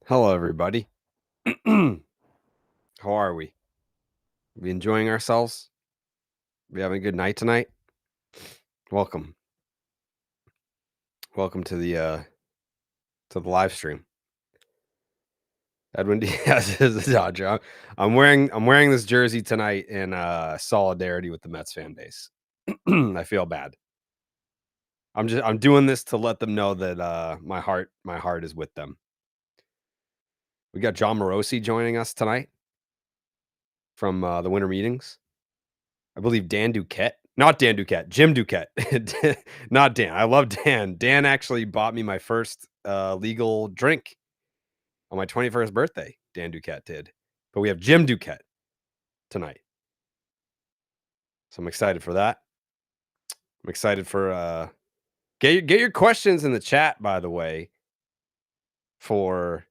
Hello, everybody. How are we? We enjoying ourselves? We having a good night tonight? Welcome. Welcome to the live stream. Edwin Diaz is a Dodger. I'm wearing this jersey tonight in solidarity with the Mets fan base. I feel bad. I'm doing this to let them know that my heart is with them. We got John Morosi joining us tonight from the Winter Meetings. I believe Dan Duquette. Not Dan Duquette, Jim Duquette. Not Dan. I love Dan. Dan actually bought me my first legal drink on my 21st birthday. Dan Duquette did. But we have Jim Duquette tonight. So I'm excited for that. I'm excited for get your questions in the chat, by the way, for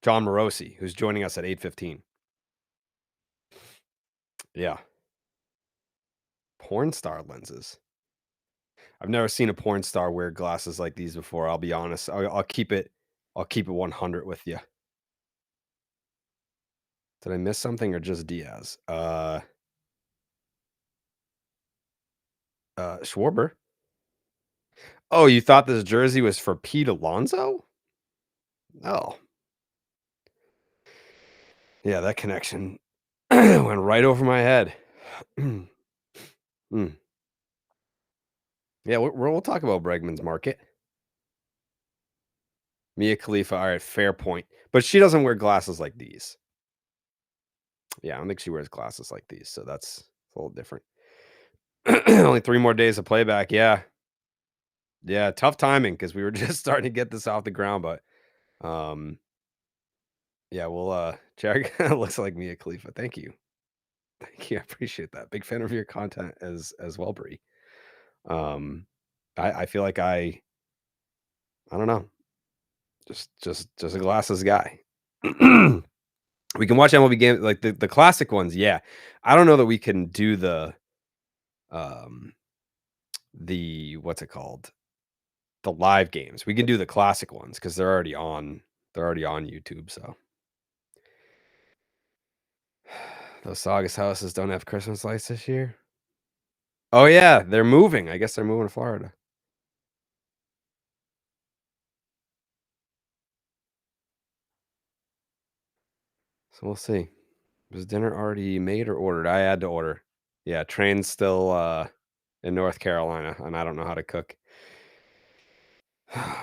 John Morosi, who's joining us at 8:15. Yeah. Porn star lenses. I've never seen a porn star wear glasses like these before. I'll be honest. I'll keep it 100 with you. Did I miss something or just Diaz? Schwarber. Oh, you thought this jersey was for Pete Alonso? Oh. Yeah, that connection went right over my head. Yeah, we'll talk about Bregman's market. Mia Khalifa, all right, fair point. But she doesn't wear glasses like these. Yeah, I don't think she wears glasses like these, so that's a little different. Only 3 more days of playback. Yeah. Yeah, tough timing because we were just starting to get this off the ground, but yeah, we'll Jared looks like Mia Khalifa. Thank you. Thank you. I appreciate that. Big fan of your content as well, Bree. I feel like I don't know. Just a glasses guy. We can watch MLB games like the classic ones, yeah. I don't know that we can do the what's it called? The live games. We can do the classic ones because they're already on YouTube, so those Saugus houses don't have Christmas lights this year. Oh yeah, they're moving. I guess they're moving to Florida. So we'll see. Was dinner already made or ordered? I had to order. Yeah, train's still in North Carolina, and I don't know how to cook.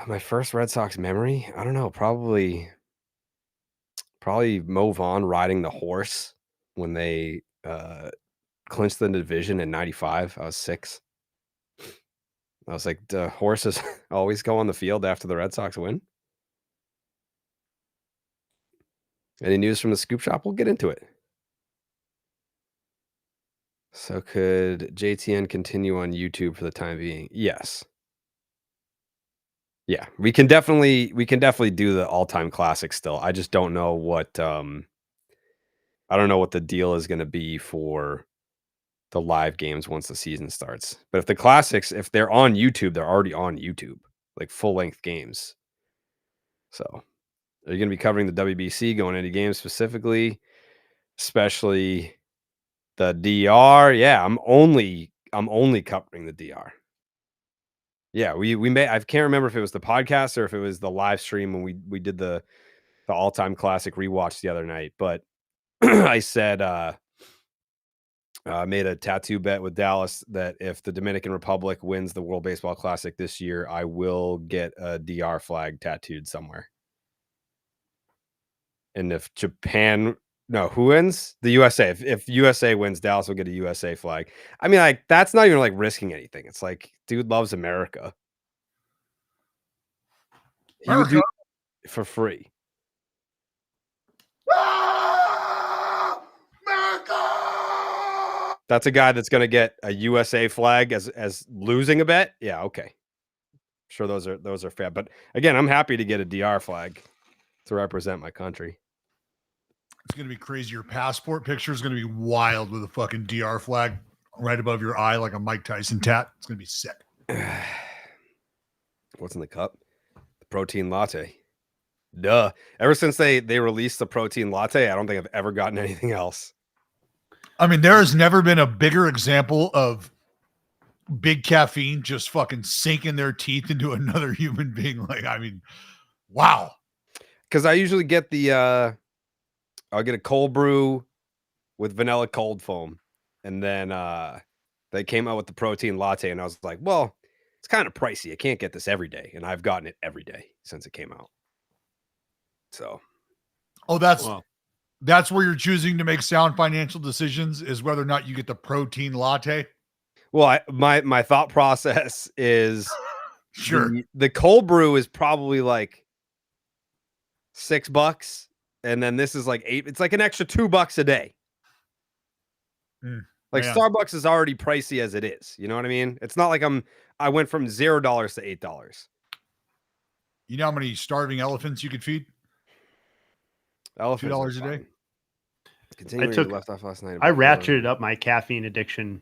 My first Red Sox memory? I don't know. Probably Mo Vaughn riding the horse when they clinched the division in '95. I was 6. I was like, the horses always go on the field after the Red Sox win. Any news from the scoop shop? We'll get into it. So could JTN continue on YouTube for the time being? Yes. Yeah, we can definitely do the all-time classic still. I just don't know what I don't know what the deal is going to be for the live games once the season starts. But if the classics, if they're on YouTube, they're already on YouTube, like full-length games. So, are you going to be covering the WBC, going into games specifically, especially the DR? Yeah, I'm only covering the DR. Yeah, we may. I can't remember if it was the podcast or if it was the live stream when we did the all-time classic rewatch the other night. But I said made a tattoo bet with Dallas that if the Dominican Republic wins the World Baseball Classic this year, I will get a DR flag tattooed somewhere. And if Japan, no, who wins? The USA. If USA wins, Dallas will get a USA flag. I mean, like that's not even like risking anything. It's like, dude loves America. He would do it for free. America! That's a guy that's going to get a USA flag as losing a bet. Yeah, okay. I'm sure those are fair. But again, I'm happy to get a DR flag to represent my country. It's going to be crazy. Your passport picture is going to be wild with a fucking DR flag right above your eye like a Mike Tyson tat. It's going to be sick. What's in the cup? The protein latte. Duh. Ever since they released the protein latte, I don't think I've ever gotten anything else. I mean, there has never been a bigger example of big caffeine just fucking sinking their teeth into another human being. Like, I mean, wow. Because I usually get I'll get a cold brew with vanilla cold foam. And then they came out with the protein latte, and I was like, well, it's kind of pricey. I can't get this every day. And I've gotten it every day since it came out. So. Oh, that's where you're choosing to make sound financial decisions, is whether or not you get the protein latte. Well, my thought process is sure. The cold brew is probably like $6, and then this is like $8. It's like an extra $2 a day. Like Starbucks is already pricey as it is. You know what I mean? It's not like I went from $0 to $8. You know how many starving elephants you could feed? Elephants $2 a day. Continuing left off last night. I ratcheted up my caffeine addiction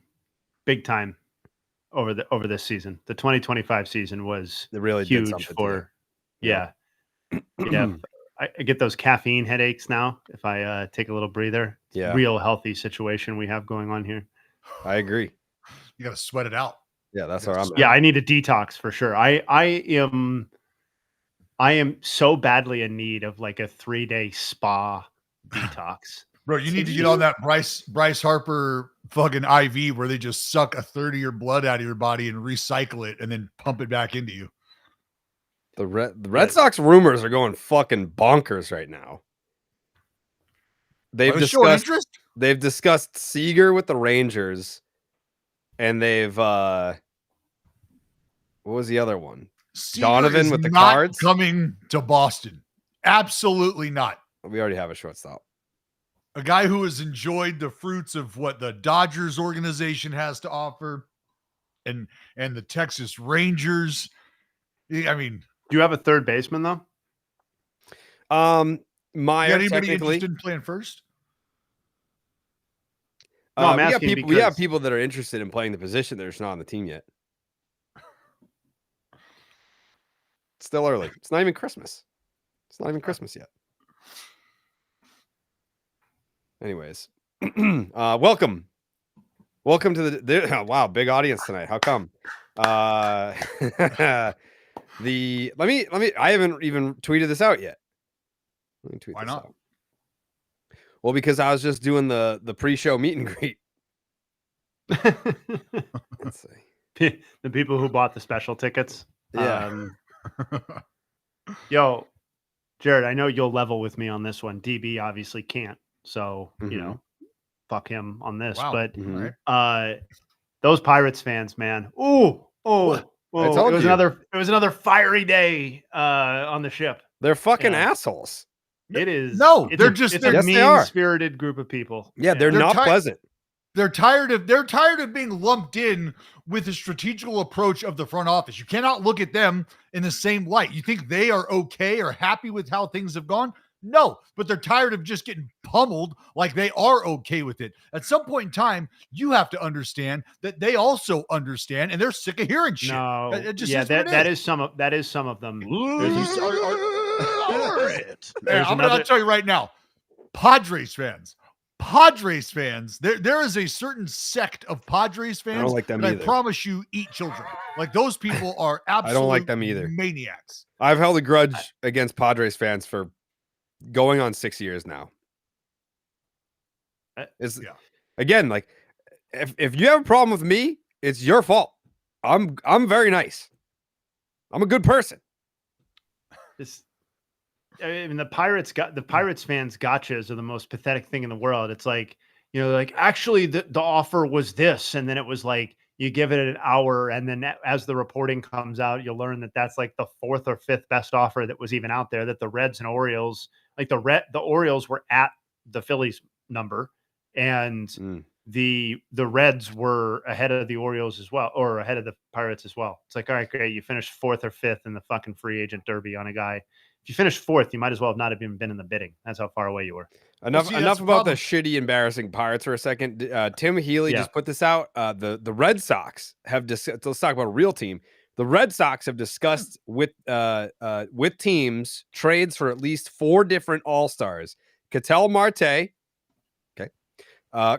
big time over this season. The 2025 season was really huge for yeah. I get those caffeine headaches now if I take a little breather. It's real healthy situation we have going on here. I agree. You got to sweat it out. Yeah, that's where I'm at. Yeah, I need a detox for sure. I am so badly in need of like a 3-day spa detox. Bro, you need to get on that Bryce Harper fucking IV where they just suck a third of your blood out of your body and recycle it and then pump it back into you. The Red Sox rumors are going fucking bonkers right now. They've discussed Seager with the Rangers, and they've what was the other one? Seager Donovan with the Cards coming to Boston. Absolutely not. We already have a shortstop. A guy who has enjoyed the fruits of what the Dodgers organization has to offer, and the Texas Rangers. I mean, do you have a third baseman though? Meyer, anybody technically interested in playing first? No, I'm asking we have people that are interested in playing the position that are just not on the team yet. It's still early. It's not even Christmas. It's not even Christmas yet. Anyways, welcome to the wow, big audience tonight. How come? I haven't even tweeted this out yet. Let me tweet Why this not? out. Well, because I was just doing the pre-show meet and greet. Let's see. The people who bought the special tickets. Yeah. Yo, Jared, I know you'll level with me on this one. DB obviously can't. So, you know, fuck him on this. Wow. But those Pirates fans, man. It was another fiery day on the ship. They're fucking assholes. It is. No, it's a mean-spirited group of people. Yeah, they're not pleasant. They're tired of being lumped in with the strategical approach of the front office. You cannot look at them in the same light. You think they are okay or happy with how things have gone? No, but they're tired of just getting pummeled like they are okay with it. At some point in time, you have to understand that they also understand, and they're sick of hearing shit. No, that is some of them. I'm going to tell you right now, Padres fans. There is a certain sect of Padres fans. I don't like them either. I promise you, eat children. Like those people are absolutely. I don't like them either. Maniacs. I've held a grudge against Padres fans for going on 6 years now. Again, like if you have a problem with me, it's your fault. I'm very nice. I'm a good person. The Pirates fans gotchas are the most pathetic thing in the world. It's like, like actually the offer was this, and then it was like you give it an hour, and then as the reporting comes out, you'll learn that that's like the 4th or 5th best offer that was even out there. That the Reds and Orioles, like the Orioles were at the Phillies number, and the Reds were ahead of the Orioles as well, or ahead of the Pirates as well. It's like, all right, great, you finished 4th or 5th in the fucking free agent derby on a guy. If you finished 4th, you might as well have not even been in the bidding. That's how far away you were. Enough about the shitty, embarrassing Pirates for a second. Tim Healy just put this out. The Red Sox have let's talk about a real team. The Red Sox have discussed with teams trades for at least 4 different All-Stars. Ketel Marte,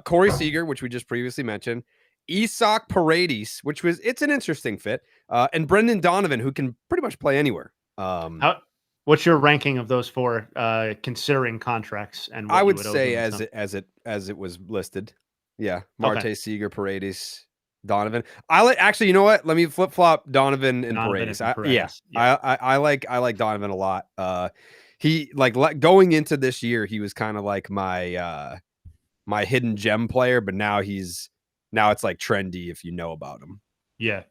Corey Seager, which we just previously mentioned, Isak Paredes, it's an interesting fit, and Brendan Donovan, who can pretty much play anywhere. What's your ranking of those 4, considering contracts? And what I would say as it was listed. Yeah, Marte, Okay. Seager, Paredes, Donovan. Actually, you know what? Let me flip flop Donovan and Paredes. I like Donovan a lot. He going into this year, he was kind of like my hidden gem player, but now it's like trendy if you know about him. Yeah.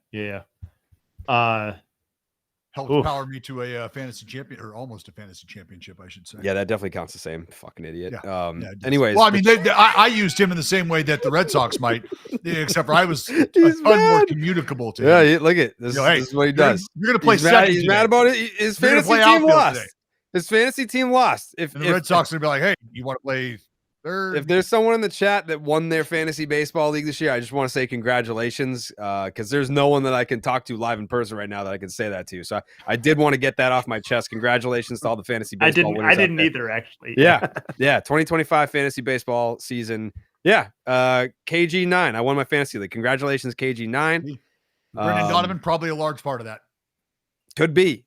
Helped power me to a fantasy champion, or almost a fantasy championship, I should say. Yeah, that definitely counts the same. Fucking idiot. Yeah. Anyways, well, I mean, I used him in the same way that the Red Sox might, except for I was a ton more communicable to him. Yeah, look at this. This is what he does. You're going to play second. He's mad about it. His fantasy team lost. His fantasy team lost. If the Red Sox are going to be like, hey, you want to play third? If there's someone in the chat that won their fantasy baseball league this year, I just want to say congratulations, because there's no one that I can talk to live in person right now that I can say that to. So I did want to get that off my chest. Congratulations to all the fantasy baseball winners. I didn't either, actually. Yeah. 2025 fantasy baseball season. Yeah. KG9. I won my fantasy league. Congratulations, KG9. Brendan Donovan, probably a large part of that. Could be.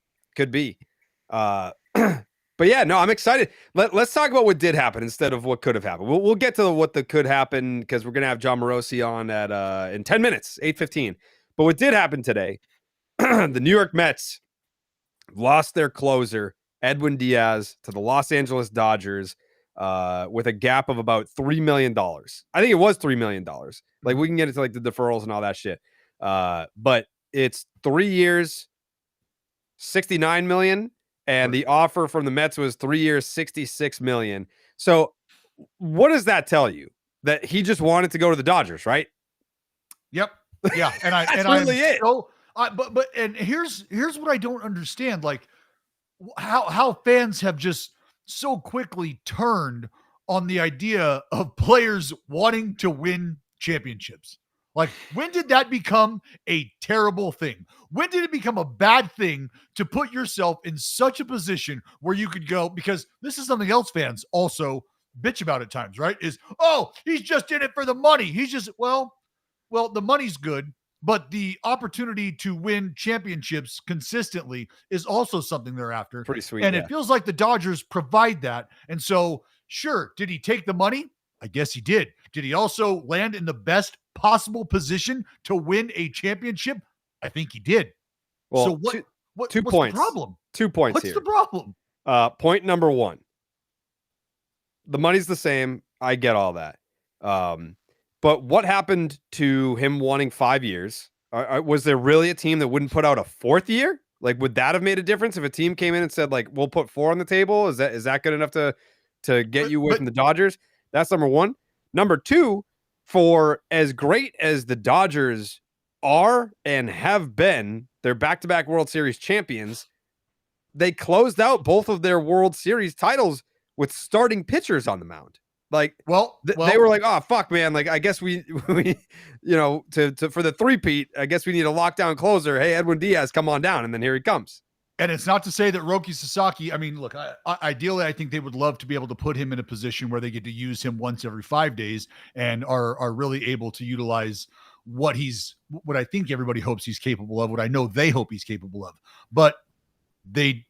But yeah, no, I'm excited. Let's talk about what did happen instead of what could have happened. We'll get to what could happen, because we're gonna have John Morosi on at in 10 minutes, 8:15. But what did happen today? The New York Mets lost their closer Edwin Diaz to the Los Angeles Dodgers with a gap of about $3 million. I think it was $3 million. Like, we can get into like the deferrals and all that shit. But it's 3 years, $69 million. And the offer from the Mets was 3 years, $66 million. So what does that tell you? That he just wanted to go to the Dodgers, right? Yep. Yeah. And here's what I don't understand. Like, how fans have just so quickly turned on the idea of players wanting to win championships. Like, when did that become a terrible thing? When did it become a bad thing to put yourself in such a position where you could go? Because this is something else fans also bitch about at times, right? Is, oh, he's just in it for the money. He's just, well, the money's good, but the opportunity to win championships consistently is also something they're after. Pretty sweet. And it feels like the Dodgers provide that. And so, sure, did he take the money? I guess he did. Did he also land in the best possible position to win a championship? I think he did. Well, so what's the problem? 2 points. What's the problem? Point number 1. The money's the same. I get all that. But what happened to him wanting 5 years? Was there really a team that wouldn't put out a 4th year? Like, would that have made a difference if a team came in and said, like, we'll put 4 on the table? Is that good enough to get you away from the Dodgers? That's number 1. Number 2, for as great as the Dodgers are and have been, they're back-to-back World Series champions, they closed out both of their World Series titles with starting pitchers on the mound. Like, they were like, oh, fuck, man. Like, I guess we for the three-peat, I guess we need a lockdown closer. Hey, Edwin Diaz, come on down. And then here he comes. And it's not to say that Roki Sasaki, I mean, look, ideally, I think they would love to be able to put him in a position where they get to use him once every 5 days and are really able to utilize what I think everybody hopes he's capable of, what I know they hope he's capable of. But they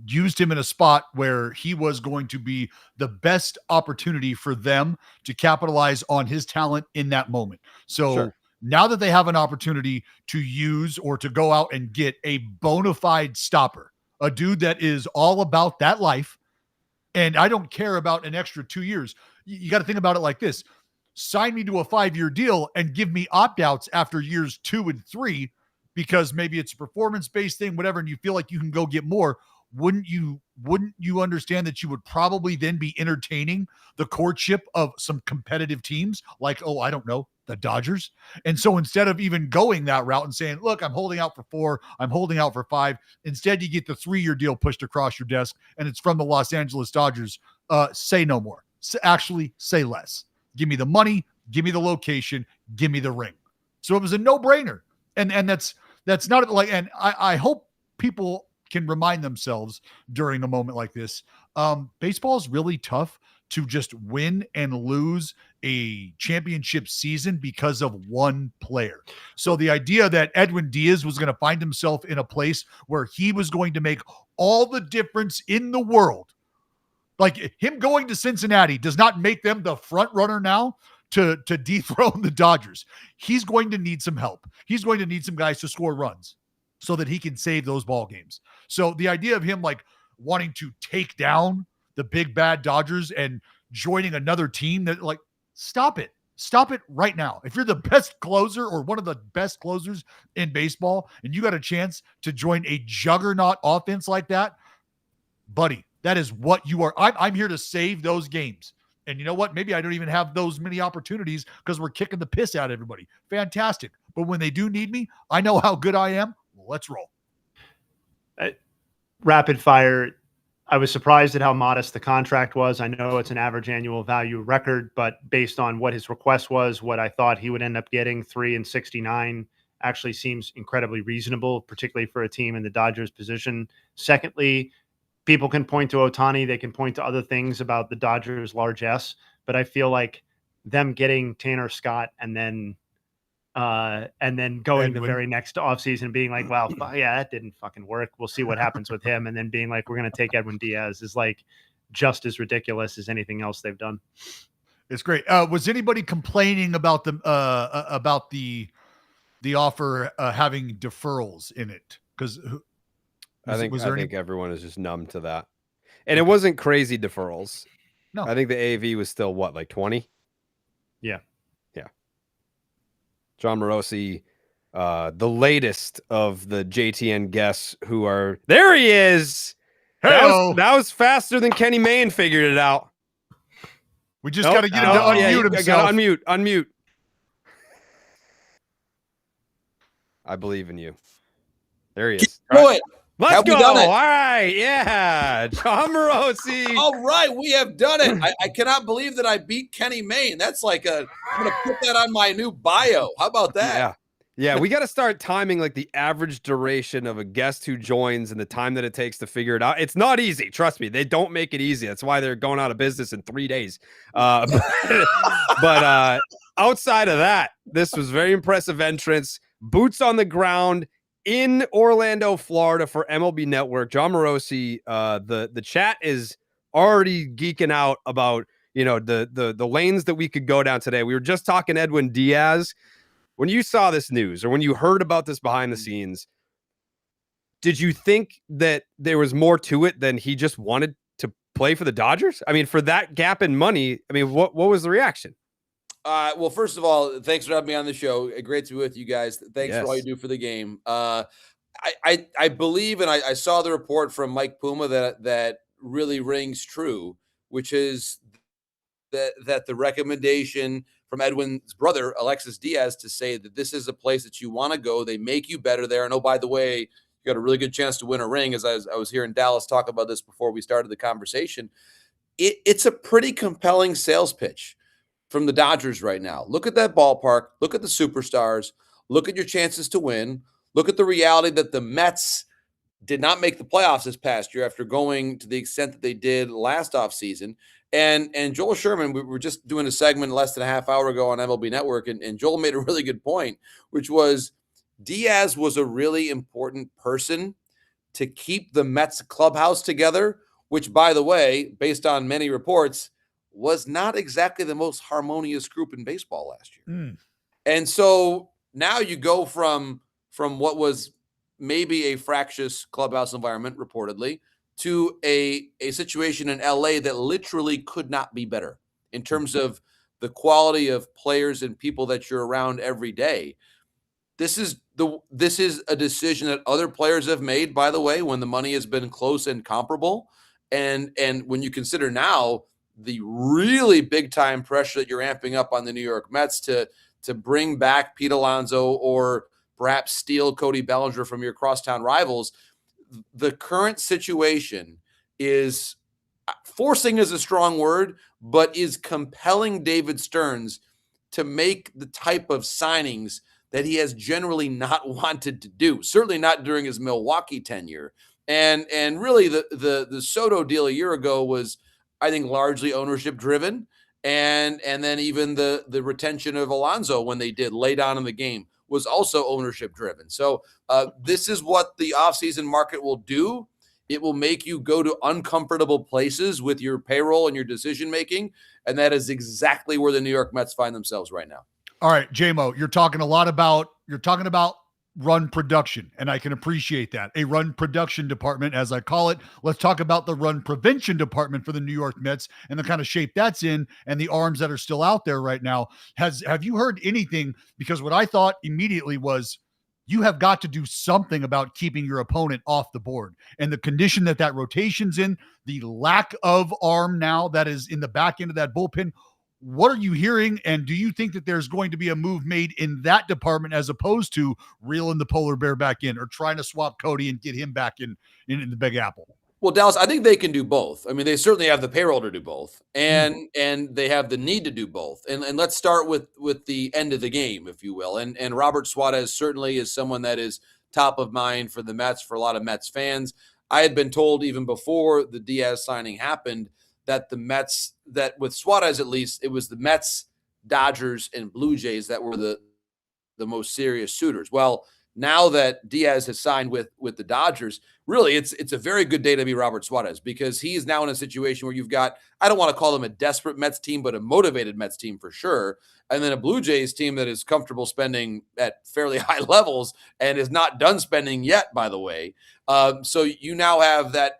used him in a spot where he was going to be the best opportunity for them to capitalize on his talent in that moment. So sure. Now that they have an opportunity to use or to go out and get a bona fide stopper, a dude that is all about that life, and I don't care about an extra 2 years. You got to think about it like this. Sign me to a 5-year deal and give me opt-outs after years 2 and 3, because maybe it's a performance-based thing, whatever, and you feel like you can go get more. Wouldn't you understand that you would probably then be entertaining the courtship of some competitive teams like, oh, I don't know, the Dodgers? And so instead of even going that route and saying, look, I'm holding out for 4, I'm holding out for 5, instead you get the 3-year deal pushed across your desk, and it's from the Los Angeles Dodgers. Say no more. Actually, say less. Give me the money, give me the location, give me the ring. So it was a no-brainer. And That's not like, and I hope people can remind themselves during a moment like this. Baseball is really tough to just win and lose a championship season because of one player. So the idea that Edwin Diaz was going to find himself in a place where he was going to make all the difference in the world, like him going to Cincinnati does not make them the front runner now to dethrone the Dodgers. He's going to need some help. He's going to need some guys to score runs so that he can save those ball games. So the idea of him like wanting to take down the big bad Dodgers and joining another team, that like, stop it right now. If you're the best closer or one of the best closers in baseball and you got a chance to join a juggernaut offense like that, buddy, that is what you are. I'm here to save those games. And you know what? Maybe I don't even have those many opportunities because we're kicking the piss out of everybody. Fantastic. But when they do need me, I know how good I am. Let's roll. Rapid fire. I was surprised at how modest the contract was. I know it's an average annual value record, but based on what his request was, what I thought he would end up getting, 3 and 69, actually seems incredibly reasonable, particularly for a team in the Dodgers position. Secondly, people can point to Ohtani. They can point to other things about the Dodgers' large S, but I feel like them getting Tanner Scott and then going the very next offseason and being like, well, yeah, that didn't fucking work. We'll see what happens with him. And then being like, we're going to take Edwin Diaz is like just as ridiculous as anything else they've done. It's great. Was anybody complaining about the offer having deferrals in it? Because I think everyone is just numb to that. And it wasn't crazy deferrals. No. I think the AV was still what, like 20? Yeah. Yeah. John Morosi, the latest of the JTN guests who are there. He is. That was faster than Kenny Mayne figured it out. We just got to get him to unmute himself. Got to unmute. I believe in you. There he is. Do it. Let's go. All right. Yeah. John Morosi. All right. We have done it. I cannot believe that I beat Kenny Mayne. That's like I'm going to put that on my new bio. How about that? Yeah. Yeah. We got to start timing like the average duration of a guest who joins and the time that it takes to figure it out. It's not easy. Trust me. They don't make it easy. That's why they're going out of business in 3 days. But outside of that, this was very impressive entrance. Boots on the ground in Orlando, Florida for MLB Network. John Morosi, the chat is already geeking out about, the lanes that we could go down today. We were just talking Edwin Diaz. When you saw this news or when you heard about this behind the scenes, did you think that there was more to it than he just wanted to play for the Dodgers? I mean, for that gap in money, I mean, what was the reaction? Well, first of all, thanks for having me on the show. Great to be with you guys. Thanks for all you do for the game. I believe, and I saw the report from Mike Puma that really rings true, which is that the recommendation from Edwin's brother, Alexis Diaz, to say that this is a place that you want to go. They make you better there. And oh, by the way, you got a really good chance to win a ring. As I was hearing Dallas talk about this before we started the conversation, it's a pretty compelling sales pitch from the Dodgers right now. Look at that ballpark. Look at the superstars. Look at your chances to win. Look at the reality that the Mets did not make the playoffs this past year after going to the extent that they did last offseason. And Joel Sherman, we were just doing a segment less than a half hour ago on MLB Network, and Joel made a really good point, which was Diaz was a really important person to keep the Mets clubhouse together, which, by the way, based on many reports, was not exactly the most harmonious group in baseball last year. And so now you go from what was maybe a fractious clubhouse environment, reportedly, to a situation in LA that literally could not be better in terms of the quality of players and people that you're around every day. This is a decision that other players have made, by the way, when the money has been close and comparable. And when you consider now the really big time pressure that you're amping up on the New York Mets to bring back Pete Alonso or perhaps steal Cody Bellinger from your crosstown rivals, the current situation is, forcing is a strong word, but is compelling David Stearns to make the type of signings that he has generally not wanted to do, certainly not during his Milwaukee tenure. And really the Soto deal a year ago was, I think, largely ownership driven. And then even the retention of Alonso when they did lay down in the game was also ownership driven. So this is what the offseason market will do. It will make you go to uncomfortable places with your payroll and your decision making. And that is exactly where the New York Mets find themselves right now. All right, JMO, you're talking about run production, and I can appreciate that. A run production department, as I call it. Let's talk about the run prevention department for the New York Mets and the kind of shape that's in and the arms that are still out there right now. Have you heard anything? Because what I thought immediately was, you have got to do something about keeping your opponent off the board. And the condition that rotation's in, the lack of arm now that is in the back end of that bullpen. What are you hearing? And do you think that there's going to be a move made in that department as opposed to reeling the polar bear back in or trying to swap Cody and get him back in the Big Apple? Well, Dallas, I think they can do both. I mean, they certainly have the payroll to do both, and they have the need to do both. And let's start with the end of the game, if you will. And Robert Suarez certainly is someone that is top of mind for the Mets, for a lot of Mets fans. I had been told even before the Diaz signing happened that the Mets, that with Suarez at least, it was the Mets, Dodgers, and Blue Jays that were the most serious suitors. Well, now that Diaz has signed with the Dodgers, really it's a very good day to be Robert Suarez, because he is now in a situation where you've got, I don't want to call them a desperate Mets team, but a motivated Mets team for sure. And then a Blue Jays team that is comfortable spending at fairly high levels and is not done spending yet, by the way. So you now have that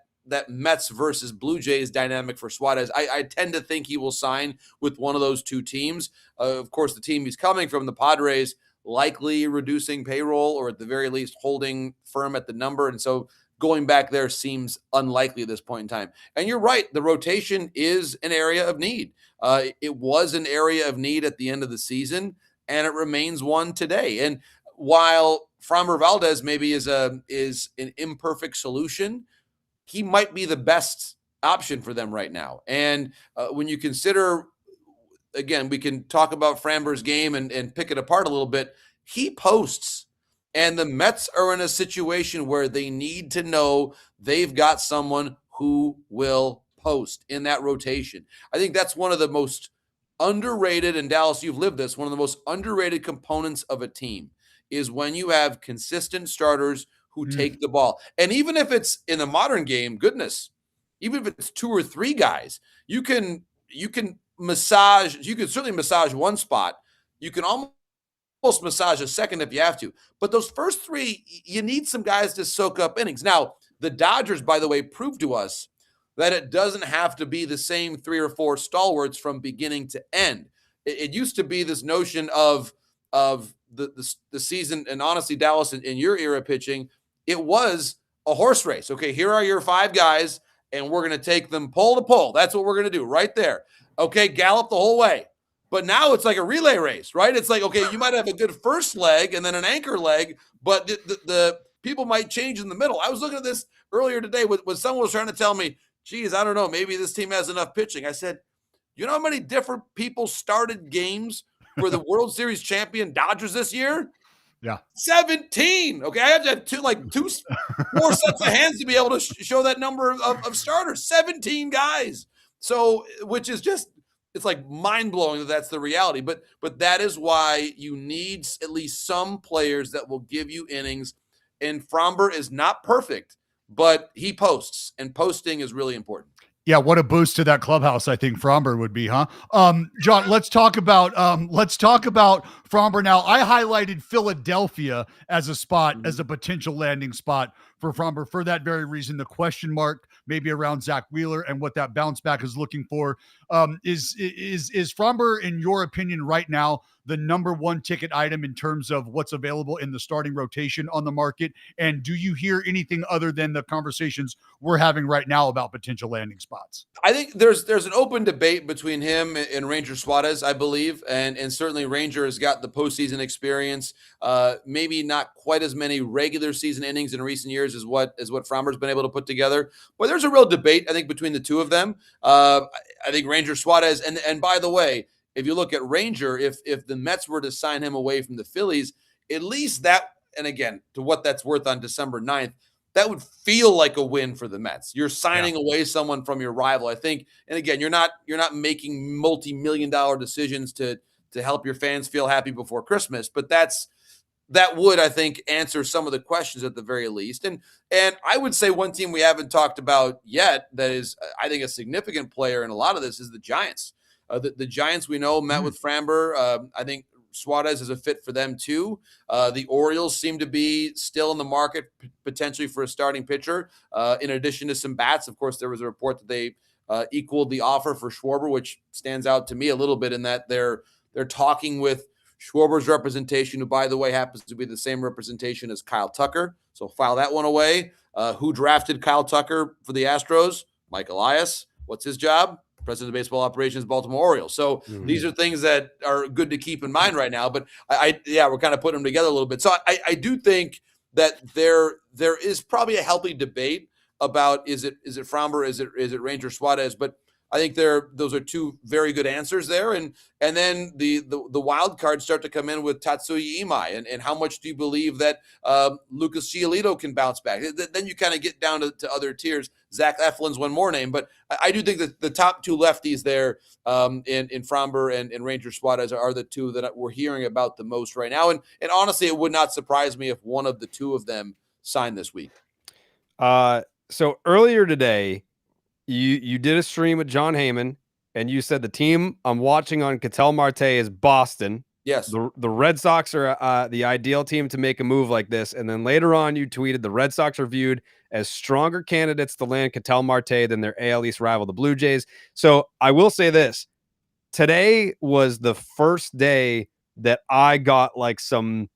Mets versus Blue Jays dynamic for Suarez. I tend to think he will sign with one of those two teams. Of course, the team he's coming from, the Padres, likely reducing payroll or at the very least holding firm at the number. And so going back there seems unlikely at this point in time. And you're right, the rotation is an area of need. It was an area of need at the end of the season, and it remains one today. And while Framber Valdez maybe is an imperfect solution, he might be the best option for them right now. And when you consider, again, we can talk about Framber's game and pick it apart a little bit. He posts, and the Mets are in a situation where they need to know they've got someone who will post in that rotation. I think that's one of the most underrated, and Dallas, you've lived this, one of the most underrated components of a team is when you have consistent starters who take the ball. And even if it's in the modern game, goodness, even if it's two or three guys, you can massage, you can certainly massage one spot. You can almost massage a second if you have to. But those first three, you need some guys to soak up innings. Now, the Dodgers, by the way, proved to us that it doesn't have to be the same three or four stalwarts from beginning to end. It used to be this notion of the season, and honestly, Dallas, in your era pitching, it was a horse race. Okay, here are your five guys, and we're going to take them pole to pole. That's what we're going to do right there. Okay, gallop the whole way. But now it's like a relay race, right? It's like, okay, you might have a good first leg and then an anchor leg, but the people might change in the middle. I was looking at this earlier today when someone was trying to tell me, geez, I don't know, maybe this team has enough pitching. I said, you know how many different people started games for the World Series champion Dodgers this year? Yeah. 17. Okay. I have to have two more sets of hands to be able to show that number of starters. 17 guys. So, which is just, it's like mind blowing that that's the reality. But that is why you need at least some players that will give you innings. And Framber is not perfect, but he posts, and posting is really important. Yeah, what a boost to that clubhouse I think Framber would be, huh? John, let's talk about Framber now. I highlighted Philadelphia as a spot, as a potential landing spot for Framber for that very reason. The question mark maybe around Zach Wheeler and what that bounce back is looking for. Is Framber, in your opinion, right now the number one ticket item in terms of what's available in the starting rotation on the market? And do you hear anything other than the conversations we're having right now about potential landing spots? I think there's an open debate between him and Ranger Suarez, I believe. And certainly Ranger has got the postseason experience, maybe not quite as many regular season innings in recent years as what Framber's been able to put together. But there's a real debate, I think, between the two of them. I think Ranger Suarez, and by the way, if you look at Ranger, if the Mets were to sign him away from the Phillies, at least that, and again, to what that's worth on December 9th, that would feel like a win for the Mets. You're signing away someone from your rival, I think. And again, you're not making multi-million-dollar decisions to help your fans feel happy before Christmas, but that would, I think, answer some of the questions at the very least. And I would say one team we haven't talked about yet that is, I think, a significant player in a lot of this is the Giants. The Giants, we know, met with Framber. I think Suarez is a fit for them too. The Orioles seem to be still in the market potentially for a starting pitcher. In addition to some bats, of course, there was a report that they equaled the offer for Schwarber, which stands out to me a little bit in that they're talking with Schwarber's representation, who, by the way, happens to be the same representation as Kyle Tucker. So file that one away. Who drafted Kyle Tucker for the Astros? Mike Elias. What's his job? President of Baseball Operations, Baltimore Orioles. So these are things that are good to keep in mind right now. But we're kind of putting them together a little bit. So I do think that there is probably a healthy debate about is it Framber, is it Ranger Suarez? But I think those are two very good answers there. And then the wild cards start to come in with Tatsuya Imai. And how much do you believe that Lucas Giolito can bounce back? Then you kind of get down to other tiers. Zach Eflin's one more name. But I do think that the top two lefties there in Framber and Ranger Suarez are the two that we're hearing about the most right now. And honestly, it would not surprise me if one of the two of them signed this week. So earlier today, you did a stream with John Heyman, and you said the team I'm watching on Ketel Marte is Boston. Yes. The Red Sox are the ideal team to make a move like this. And then later on, you tweeted the Red Sox are viewed as stronger candidates to land Ketel Marte than their AL East rival, the Blue Jays. So I will say this. Today was the first day that I got like some,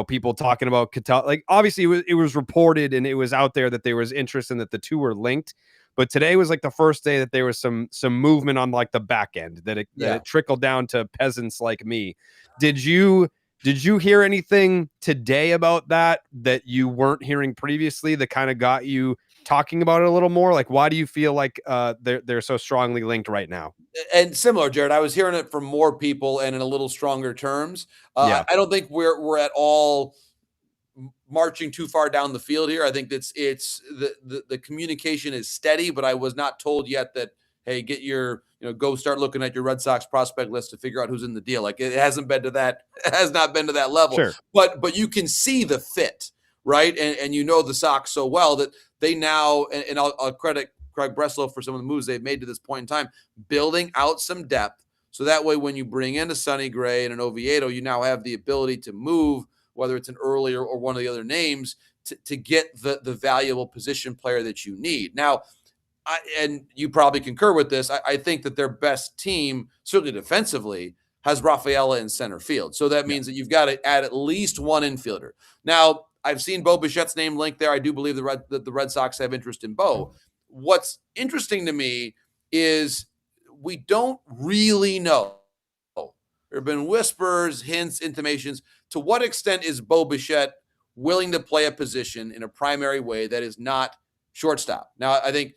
people talking about Ketel. Like, obviously, it was reported and it was out there that there was interest and that the two were linked. But today was like the first day that there was some movement on like the back end that it trickled down to peasants like me. Did you hear anything today about that you weren't hearing previously that kind of got you talking about it a little more? Like, why do you feel like they're so strongly linked right now? And similar, Jared, I was hearing it from more people and in a little stronger terms. I don't think we're at all marching too far down the field here. I think it's the communication is steady, but I was not told yet that, hey, get your, go start looking at your Red Sox prospect list to figure out who's in the deal. Like, it has not been to that level. Sure. But you can see the fit, right? And the Sox so well that they now, and I'll credit Craig Breslow for some of the moves they've made to this point in time, building out some depth. So that way, when you bring in a Sonny Gray and an Oviedo, you now have the ability to move, whether it's an earlier or one of the other names, to get the valuable position player that you need. Now, and you probably concur with this, I think that their best team, certainly defensively, has Rafaela in center field. So that means that you've got to add at least one infielder. Now, I've seen Bo Bichette's name linked there. I do believe that the Red Sox have interest in Bo. What's interesting to me is we don't really know. There have been whispers, hints, intimations. To what extent is Bo Bichette willing to play a position in a primary way that is not shortstop? Now, I think,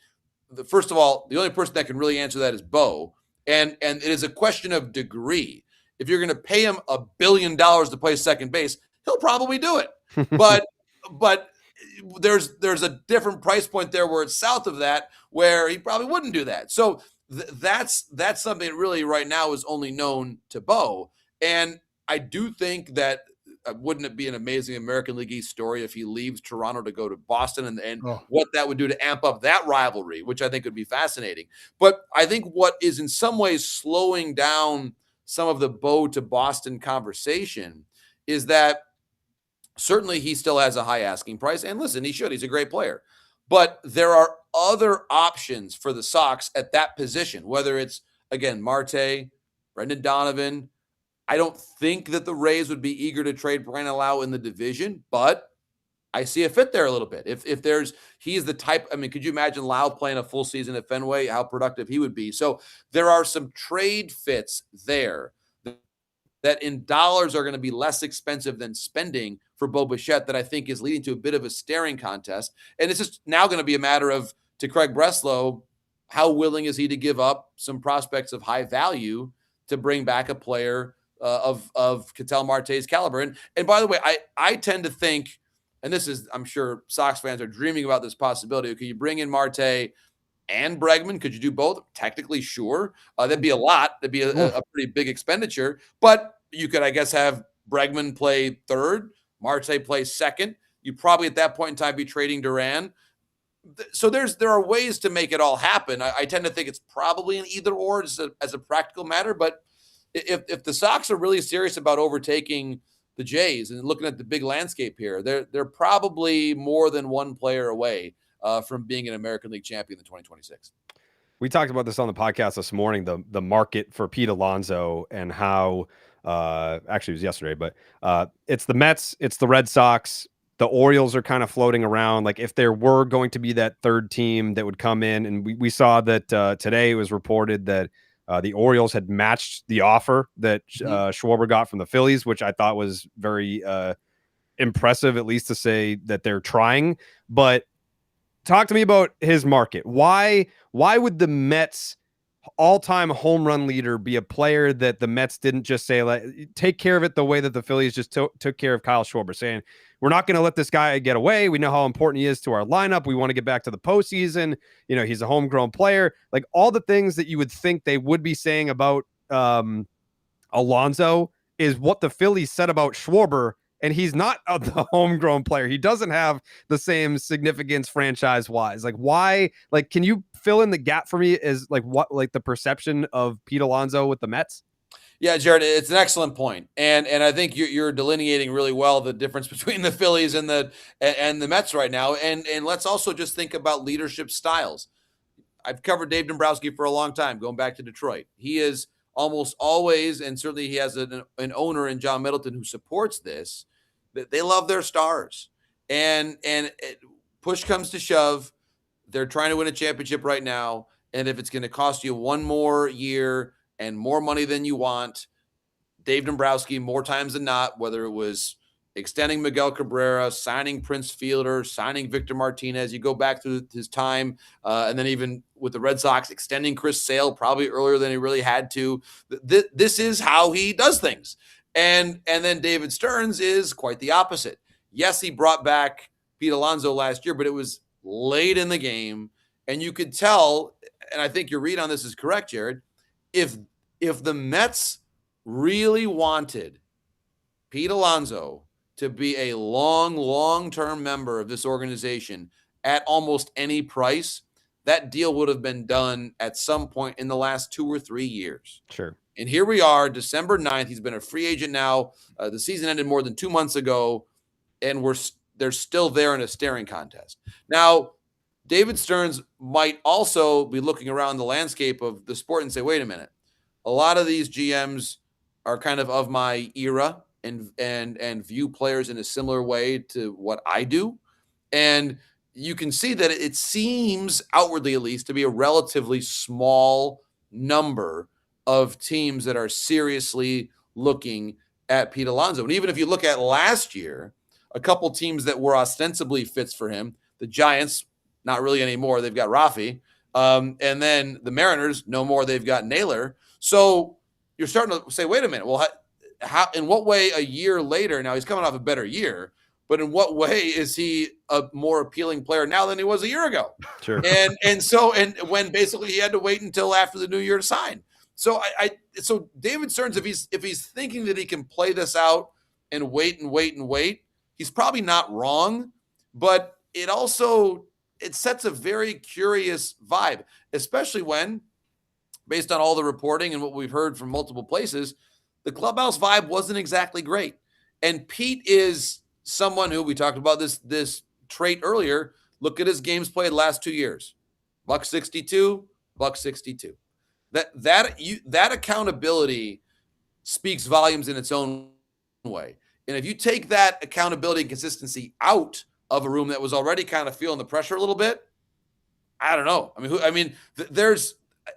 first of all, the only person that can really answer that is Bo. And it is a question of degree. If you're going to pay him $1 billion to play second base, he'll probably do it. But there's a different price point there where it's south of that, where he probably wouldn't do that. So that's something that really right now is only known to Bo. And I do think that wouldn't it be an amazing American League East story if he leaves Toronto to go to Boston and what that would do to amp up that rivalry, which I think would be fascinating. But I think what is in some ways slowing down some of the Bo to Boston conversation is that certainly he still has a high asking price. And listen, he should. He's a great player. But there are other options for the Sox at that position, whether it's, again, Marte, Brendan Donovan. I don't think that the Rays would be eager to trade Brandon Lau in the division, but I see a fit there a little bit. He's the type, I mean, could you imagine Lau playing a full season at Fenway, how productive he would be? So there are some trade fits there that in dollars are going to be less expensive than spending for Bo Bichette that I think is leading to a bit of a staring contest. And it's just now going to be a matter of, to Craig Breslow, how willing is he to give up some prospects of high value to bring back a player of Ketel Marte's caliber. And by the way, I tend to think, and this is, I'm sure Sox fans are dreaming about this possibility. Can you bring in Marte and Bregman? Could you do both? Technically, sure. That'd be a lot. That'd be a pretty big expenditure. But you could, I guess, have Bregman play third, Marte play second. You probably at that point in time be trading Duran. So there are ways to make it all happen. I tend to think it's probably an either or as a practical matter. But if the Sox are really serious about overtaking the Jays and looking at the big landscape here, they're probably more than one player away from being an American League champion in 2026. We talked about this on the podcast this morning, the market for Pete Alonso and how actually it was yesterday, but it's the Mets, it's the Red Sox, the Orioles are kind of floating around. Like if there were going to be that third team that would come in, and we saw that today it was reported that the Orioles had matched the offer that Schwarber got from the Phillies, which I thought was very impressive, at least to say that they're trying. But talk to me about his market. Why would the Mets all-time home run leader be a player that the Mets didn't just say, like, take care of it the way that the Phillies just took care of Kyle Schwarber, saying, we're not going to let this guy get away. We know how important he is to our lineup. We want to get back to the postseason. You know, he's a homegrown player. Like all the things that you would think they would be saying about Alonso is what the Phillies said about Schwarber. And he's not the homegrown player. He doesn't have the same significance franchise-wise. Like, why? Like, can you fill in the gap for me? Is like what, like the perception of Pete Alonso with the Mets? Yeah, Jared, it's an excellent point, and I think you're delineating really well the difference between the Phillies and the Mets right now. And let's also just think about leadership styles. I've covered Dave Dombrowski for a long time, going back to Detroit. He is almost always, and certainly he has an owner in John Middleton who supports this. They love their stars, and push comes to shove, they're trying to win a championship right now, and if it's going to cost you one more year and more money than you want, Dave Dombrowski, more times than not, whether it was extending Miguel Cabrera, signing Prince Fielder, signing Victor Martinez, you go back through his time, and then even with the Red Sox, extending Chris Sale probably earlier than he really had to. This is how he does things. And then David Stearns is quite the opposite. Yes, he brought back Pete Alonso last year, but it was late in the game. And you could tell, and I think your read on this is correct, Jared, if the Mets really wanted Pete Alonso to be a long-term member of this organization at almost any price, that deal would have been done at some point in the last 2 or 3 years. Sure. And here we are, December 9th. He's been a free agent now. The season ended more than 2 months ago, and they're still there in a staring contest. Now, David Stearns might also be looking around the landscape of the sport and say, wait a minute, a lot of these GMs are kind of my era and view players in a similar way to what I do. And you can see that it seems, outwardly at least, to be a relatively small number of teams that are seriously looking at Pete Alonso. And even if you look at last year, a couple teams that were ostensibly fits for him, the Giants, not really anymore. They've got Rafi. And then the Mariners, no more. They've got Naylor. So you're starting to say, wait a minute. Well, how, in what way a year later, now he's coming off a better year, but in what way is he a more appealing player now than he was a year ago? Sure. And when basically he had to wait until after the new year to sign. So so David Stearns, if he's thinking that he can play this out and wait, he's probably not wrong, but it sets a very curious vibe, especially when, based on all the reporting and what we've heard from multiple places, the clubhouse vibe wasn't exactly great. And Pete is someone who, we talked about this trait earlier. Look at his games played last 2 years. $162, $162. That accountability speaks volumes in its own way. And if you take that accountability and consistency out of a room that was already kind of feeling the pressure a little bit, I don't know.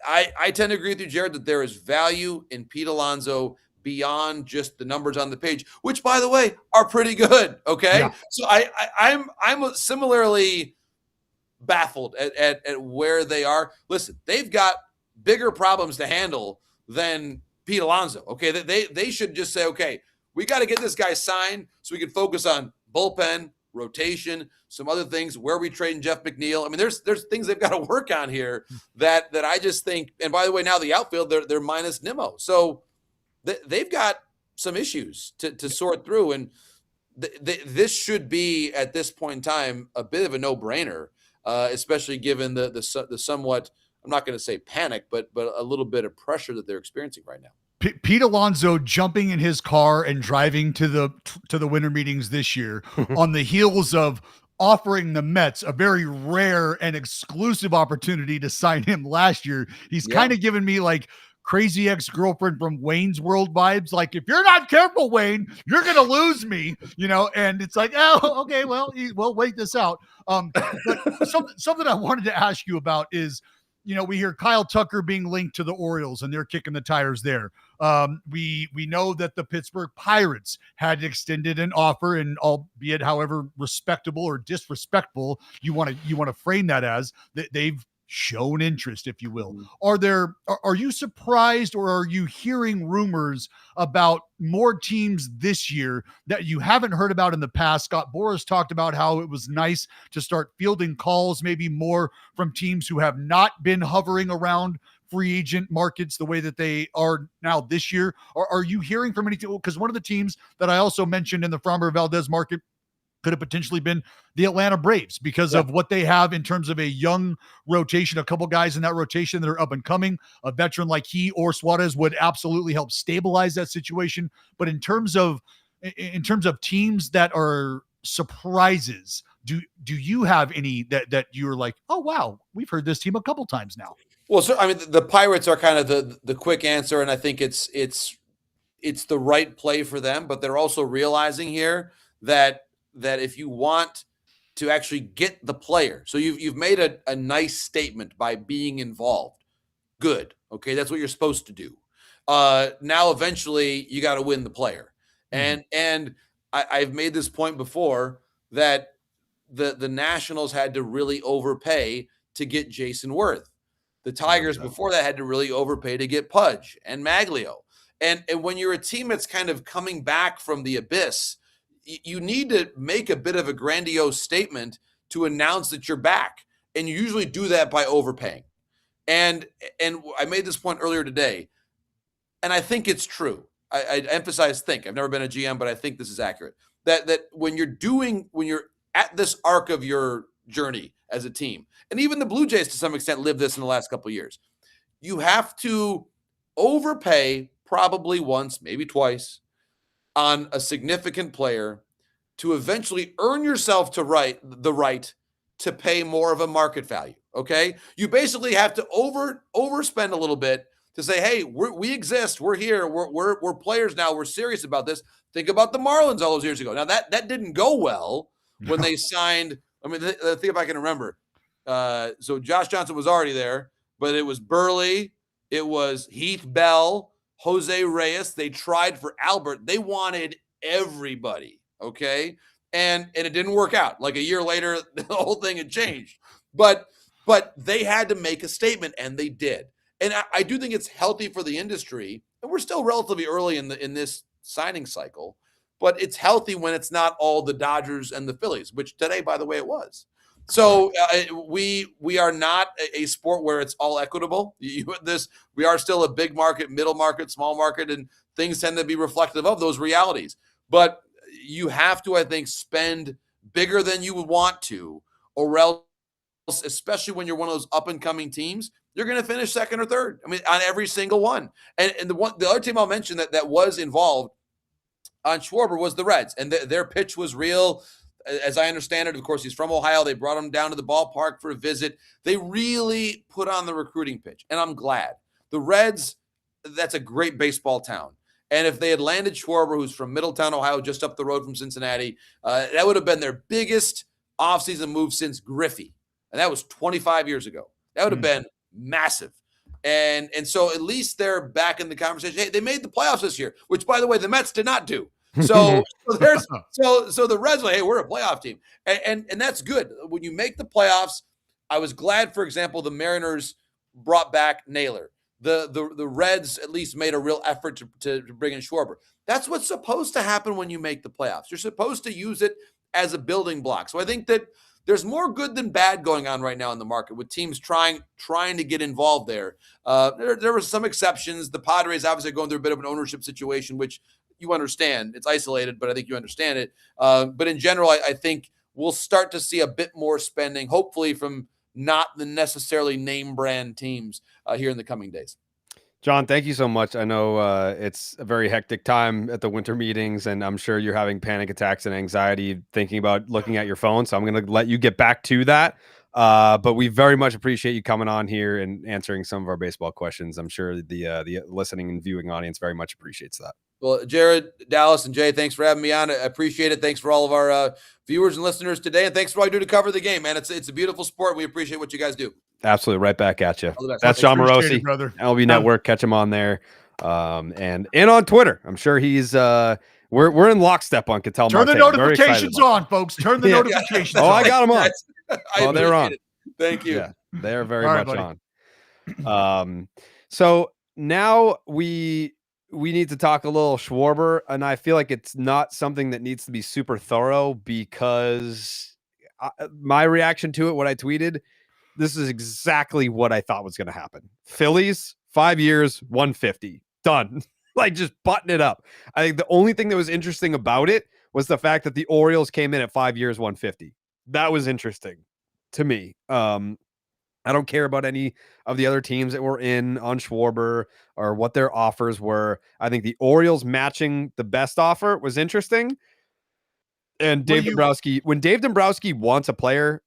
I tend to agree with you, Jared, that there is value in Pete Alonso beyond just the numbers on the page, which, by the way, are pretty good. Okay. Yeah. So I'm similarly baffled at where they are. Listen, they've got bigger problems to handle than Pete Alonso. Okay, they should just say, okay, we got to get this guy signed so we can focus on bullpen, rotation, some other things. Where are we trading Jeff McNeil? I mean, there's things they've got to work on here that I just think. And by the way, now the outfield they're minus Nimmo, so they've got some issues to sort through. And this should be at this point in time a bit of a no-brainer, especially given the somewhat, I'm not going to say panic, but a little bit of pressure that they're experiencing right now. Pete Alonso jumping in his car and driving to the winter meetings this year on the heels of offering the Mets a very rare and exclusive opportunity to sign him last year. He's kind of given me like crazy ex-girlfriend from Wayne's World vibes. Like, if you're not careful, Wayne, you're going to lose me, and it's like, oh, okay, well, we'll wait this out. But something I wanted to ask you about is, we hear Kyle Tucker being linked to the Orioles and they're kicking the tires there. We know that the Pittsburgh Pirates had extended an offer, and albeit however respectable or disrespectful you want to frame that as, that they've shown interest, if you will. Are you surprised, or are you hearing rumors about more teams this year that you haven't heard about in the past? Scott Boras talked about how it was nice to start fielding calls, maybe more from teams who have not been hovering around free agent markets the way that they are now this year. Are you hearing from anything? Because one of the teams that I also mentioned in the Framber Valdez market could have potentially been the Atlanta Braves because of what they have in terms of a young rotation, a couple guys in that rotation that are up and coming. A veteran like he or Suarez would absolutely help stabilize that situation. But in terms of teams that are surprises, do you have any that you're like, oh wow, we've heard this team a couple times now? Well, so I mean, the Pirates are kind of the quick answer, and I think it's the right play for them. But they're also realizing here that if you want to actually get the player, so you've made a nice statement by being involved. Good. Okay. That's what you're supposed to do. Now, eventually you got to win the player. And I've made this point before that the Nationals had to really overpay to get Jason Worth. The Tigers before that had to really overpay to get Pudge and Maglio. And when you're a team that's kind of coming back from the abyss, you need to make a bit of a grandiose statement to announce that you're back. And you usually do that by overpaying. And I made this point earlier today, and I think it's true. I emphasize think. I've never been a GM, but I think this is accurate. That when you're at this arc of your journey as a team, and even the Blue Jays to some extent lived this in the last couple of years, you have to overpay probably once, maybe twice, on a significant player to eventually earn yourself the right to pay more of a market value. Okay. You basically have to overspend a little bit to say, hey, we exist. We're here. We're players now. We're serious about this. Think about the Marlins all those years ago. Now that didn't go well when they signed. I mean, think if I can remember. So Josh Johnson was already there, but it was Burley. It was Heath Bell, Jose Reyes. They tried for Albert. They wanted everybody, okay? And it didn't work out. Like a year later, the whole thing had changed. But they had to make a statement, and they did. And I do think it's healthy for the industry, and we're still relatively early in this signing cycle, but it's healthy when it's not all the Dodgers and the Phillies, which today, by the way, it was. So we are not a sport where it's all equitable. We are still a big market, middle market, small market, and things tend to be reflective of those realities. But you have to, I think, spend bigger than you would want to, or else, especially when you're one of those up and coming teams, you're going to finish second or third. I mean, on every single one. And the other team I'll mention that was involved on Schwarber was the Reds, and their pitch was real. As I understand it, of course, he's from Ohio. They brought him down to the ballpark for a visit. They really put on the recruiting pitch, and I'm glad. The Reds, that's a great baseball town. And if they had landed Schwarber, who's from Middletown, Ohio, just up the road from Cincinnati, that would have been their biggest offseason move since Griffey. And that was 25 years ago. That would have been massive. And so at least they're back in the conversation. Hey, they made the playoffs this year, which, by the way, the Mets did not do. So the Reds are like, hey, we're a playoff team. And that's good. When you make the playoffs, I was glad, for example, the Mariners brought back Naylor. the Reds at least made a real effort to bring in Schwarber. That's what's supposed to happen when you make the playoffs. You're supposed to use it as a building block. So I think that there's more good than bad going on right now in the market with teams trying to get involved there. There were some exceptions. The Padres obviously going through a bit of an ownership situation, which you understand. It's isolated, but I think you understand it. But in general, I think we'll start to see a bit more spending, hopefully from not the necessarily name brand teams here in the coming days. John, thank you so much. I know it's a very hectic time at the winter meetings, and I'm sure you're having panic attacks and anxiety thinking about looking at your phone. So I'm going to let you get back to that. But we very much appreciate you coming on here and answering some of our baseball questions. I'm sure the listening and viewing audience very much appreciates that. Well, Jared, Dallas, and Jay, thanks for having me on. I appreciate it. Thanks for all of our viewers and listeners today, and thanks for all you do to cover the game, man. It's a beautiful sport. We appreciate what you guys do. Absolutely. Right back at you. That's John Morosi, brother. MLB Network. Catch him on there. And on Twitter. I'm sure he's we're in lockstep on Cattell Turn Marte. the notifications on, folks. Turn the notifications on. I got them on. They're on. Thank you. Yeah, they're very much on. So now we need to talk a little Schwarber, and I feel like it's not something that needs to be super thorough because my reaction to it, what I tweeted, this is exactly what I thought was going to happen. Phillies, 5 years, 150. Done. Like, just button it up. I think the only thing that was interesting about it was the fact that the Orioles came in at 5 years, 150. That was interesting to me. I don't care about any of the other teams that were in on Schwarber or what their offers were. I think the Orioles matching the best offer was interesting. And Dave Dombrowski, when Dave Dombrowski wants a player,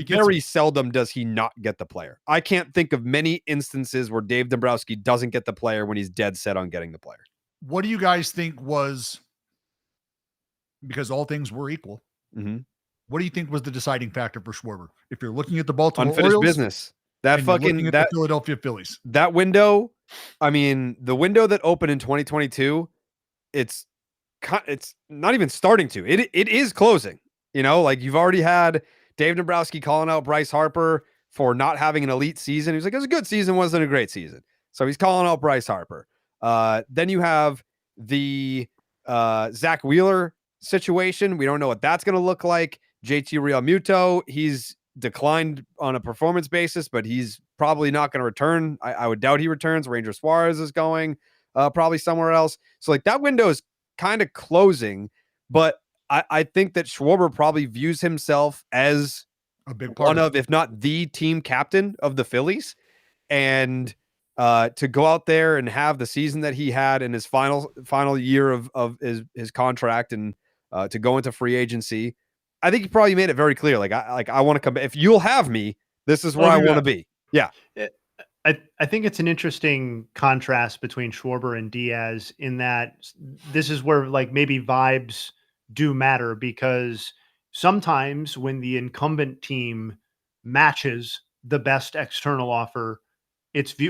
very seldom does he not get the player. I can't think of many instances where Dave Dombrowski doesn't get the player when he's dead set on getting the player. What do you guys think was, because all things were equal, what do you think was the deciding factor for Schwarber? If you're looking at the Baltimore Unfinished Orioles, business. That fucking the Philadelphia Phillies. That window, I mean, the window that opened in 2022, it's not even starting to. It is closing. You know, like you've already had Dave Dombrowski calling out Bryce Harper for not having an elite season. He's like, it was a good season, wasn't a great season. So he's calling out Bryce Harper. Then you have the Zach Wheeler situation. We don't know what that's going to look like. JT Realmuto, he's declined on a performance basis, but he's probably not going to return. I would doubt he returns. Ranger Suarez is going probably somewhere else. So like that window is kind of closing, but I think that Schwarber probably views himself as a big part one of, if not the team captain of the Phillies. And to go out there and have the season that he had in his final year of his contract and to go into free agency, I think he probably made it very clear. I want to come. If you'll have me, this is where I want to be. Yeah. I think it's an interesting contrast between Schwarber and Diaz in that this is where like maybe vibes do matter, because sometimes when the incumbent team matches the best external offer,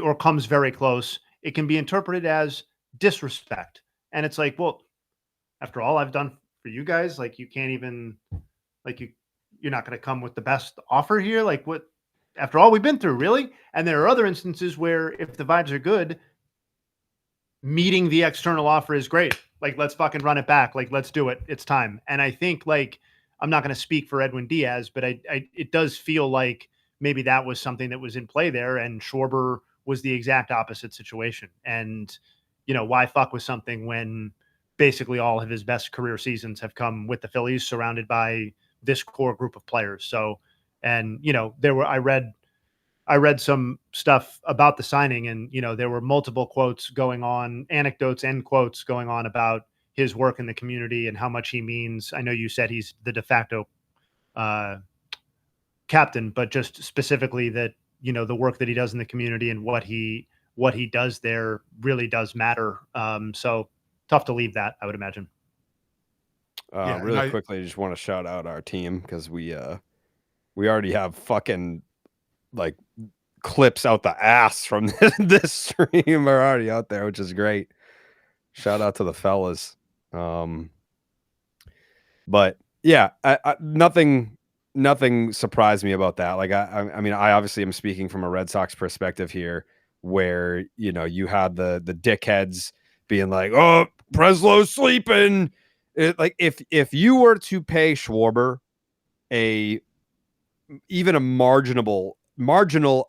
or comes very close, it can be interpreted as disrespect. And it's like, well, after all I've done for you guys, like you can't even, like you're not going to come with the best offer here. Like what? After all we've been through, really? And there are other instances where if the vibes are good, meeting the external offer is great. Like, let's fucking run it back. Like, let's do it. It's time. And I think, like, I'm not going to speak for Edwin Diaz, but it does feel like maybe that was something that was in play there, and Schwarber was the exact opposite situation. And, you know, why fuck with something when basically all of his best career seasons have come with the Phillies, surrounded by this core group of players. So, and, you know, I read some stuff about the signing, and, you know, there were multiple quotes going on, anecdotes and quotes going on about his work in the community and how much he means. I know you said he's the de facto captain, but just specifically that, you know, the work that he does in the community and what he does there really does matter. So tough to leave that, I would imagine. Really quickly, I just want to shout out our team, because we already have fucking like clips out the ass from this stream are already out there, which is great. Shout out to the fellas. But yeah, nothing surprised me about that. Like, I mean, I obviously am speaking from a Red Sox perspective here. where, you had the dickheads being like, oh, Preslow's sleeping. Like if you were to pay Schwarber even a marginal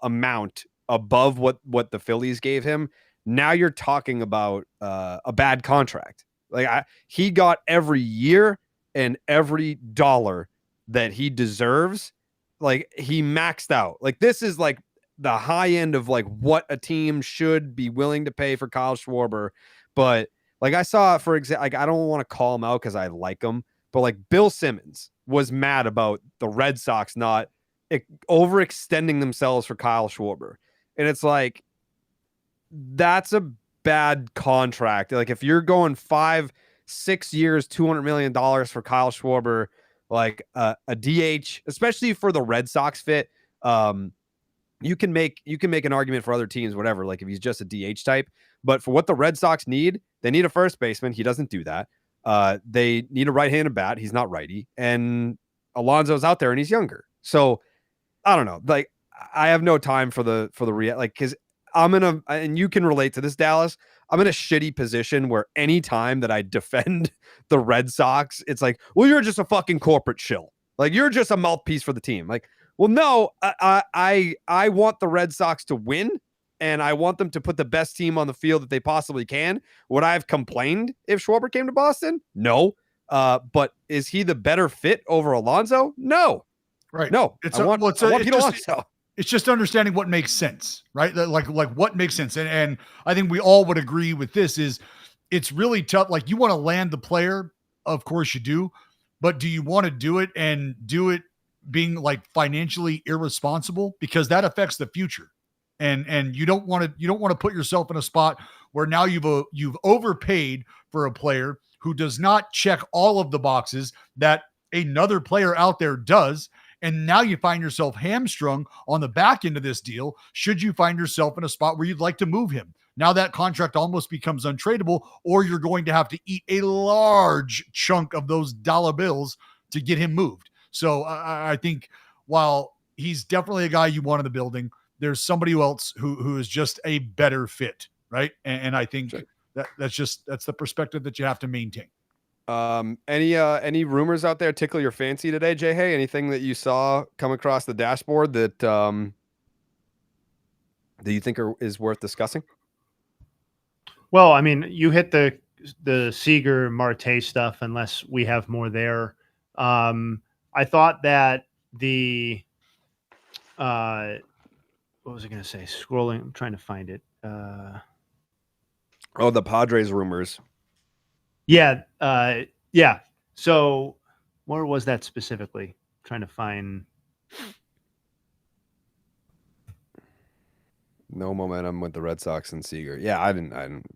amount above what the Phillies gave him, now you're talking about a bad contract. Like he got every year and every dollar that he deserves. Like he maxed out. Like this is like the high end of like what a team should be willing to pay for Kyle Schwarber. But like I saw, for example, like I don't want to call him out because I like him, but like Bill Simmons was mad about the Red Sox not overextending themselves for Kyle Schwarber. And it's like, that's a bad contract. Like if you're going 5-6 years, $200 million for Kyle Schwarber, like a DH, especially for the Red Sox fit, you can make an argument for other teams, whatever, like if he's just a DH type. But for what the Red Sox need, they need a first baseman. He doesn't do that. They need a right-handed bat. He's not righty. And Alonso's out there and he's younger. So I don't know. Like I have no time for the because and you can relate to this, Dallas. I'm in a shitty position where any time that I defend the Red Sox, it's like, well, you're just a fucking corporate shill. Like you're just a mouthpiece for the team. Like, well, no, I want the Red Sox to win, and I want them to put the best team on the field that they possibly can. Would I have complained if Schwarber came to Boston? No. But is he the better fit over Alonso? No. Right. No. I want Pete Alonso. It's just understanding what makes sense, right? Like what makes sense. And I think we all would agree with this is it's really tough. Like you want to land the player, of course you do, but do you want to do it and do it being like financially irresponsible? Because that affects the future. And you don't want to put yourself in a spot where now you've overpaid for a player who does not check all of the boxes that another player out there does. And now you find yourself hamstrung on the back end of this deal. Should you find yourself in a spot where you'd like to move him? Now that contract almost becomes untradeable, or you're going to have to eat a large chunk of those dollar bills to get him moved. So I think while he's definitely a guy you want in the building, there's somebody else who is just a better fit, right? And I think that's the perspective that you have to maintain. Any rumors out there tickle your fancy today, Jayhay? Anything that you saw come across the dashboard that you think is worth discussing? Well, I mean, you hit the Seager Marte stuff, unless we have more there. I thought that what was I going to say? Scrolling, I'm trying to find it. The Padres rumors. Yeah. Yeah. So where was that specifically? I'm trying to find. No momentum with the Red Sox and Seager. Yeah, I didn't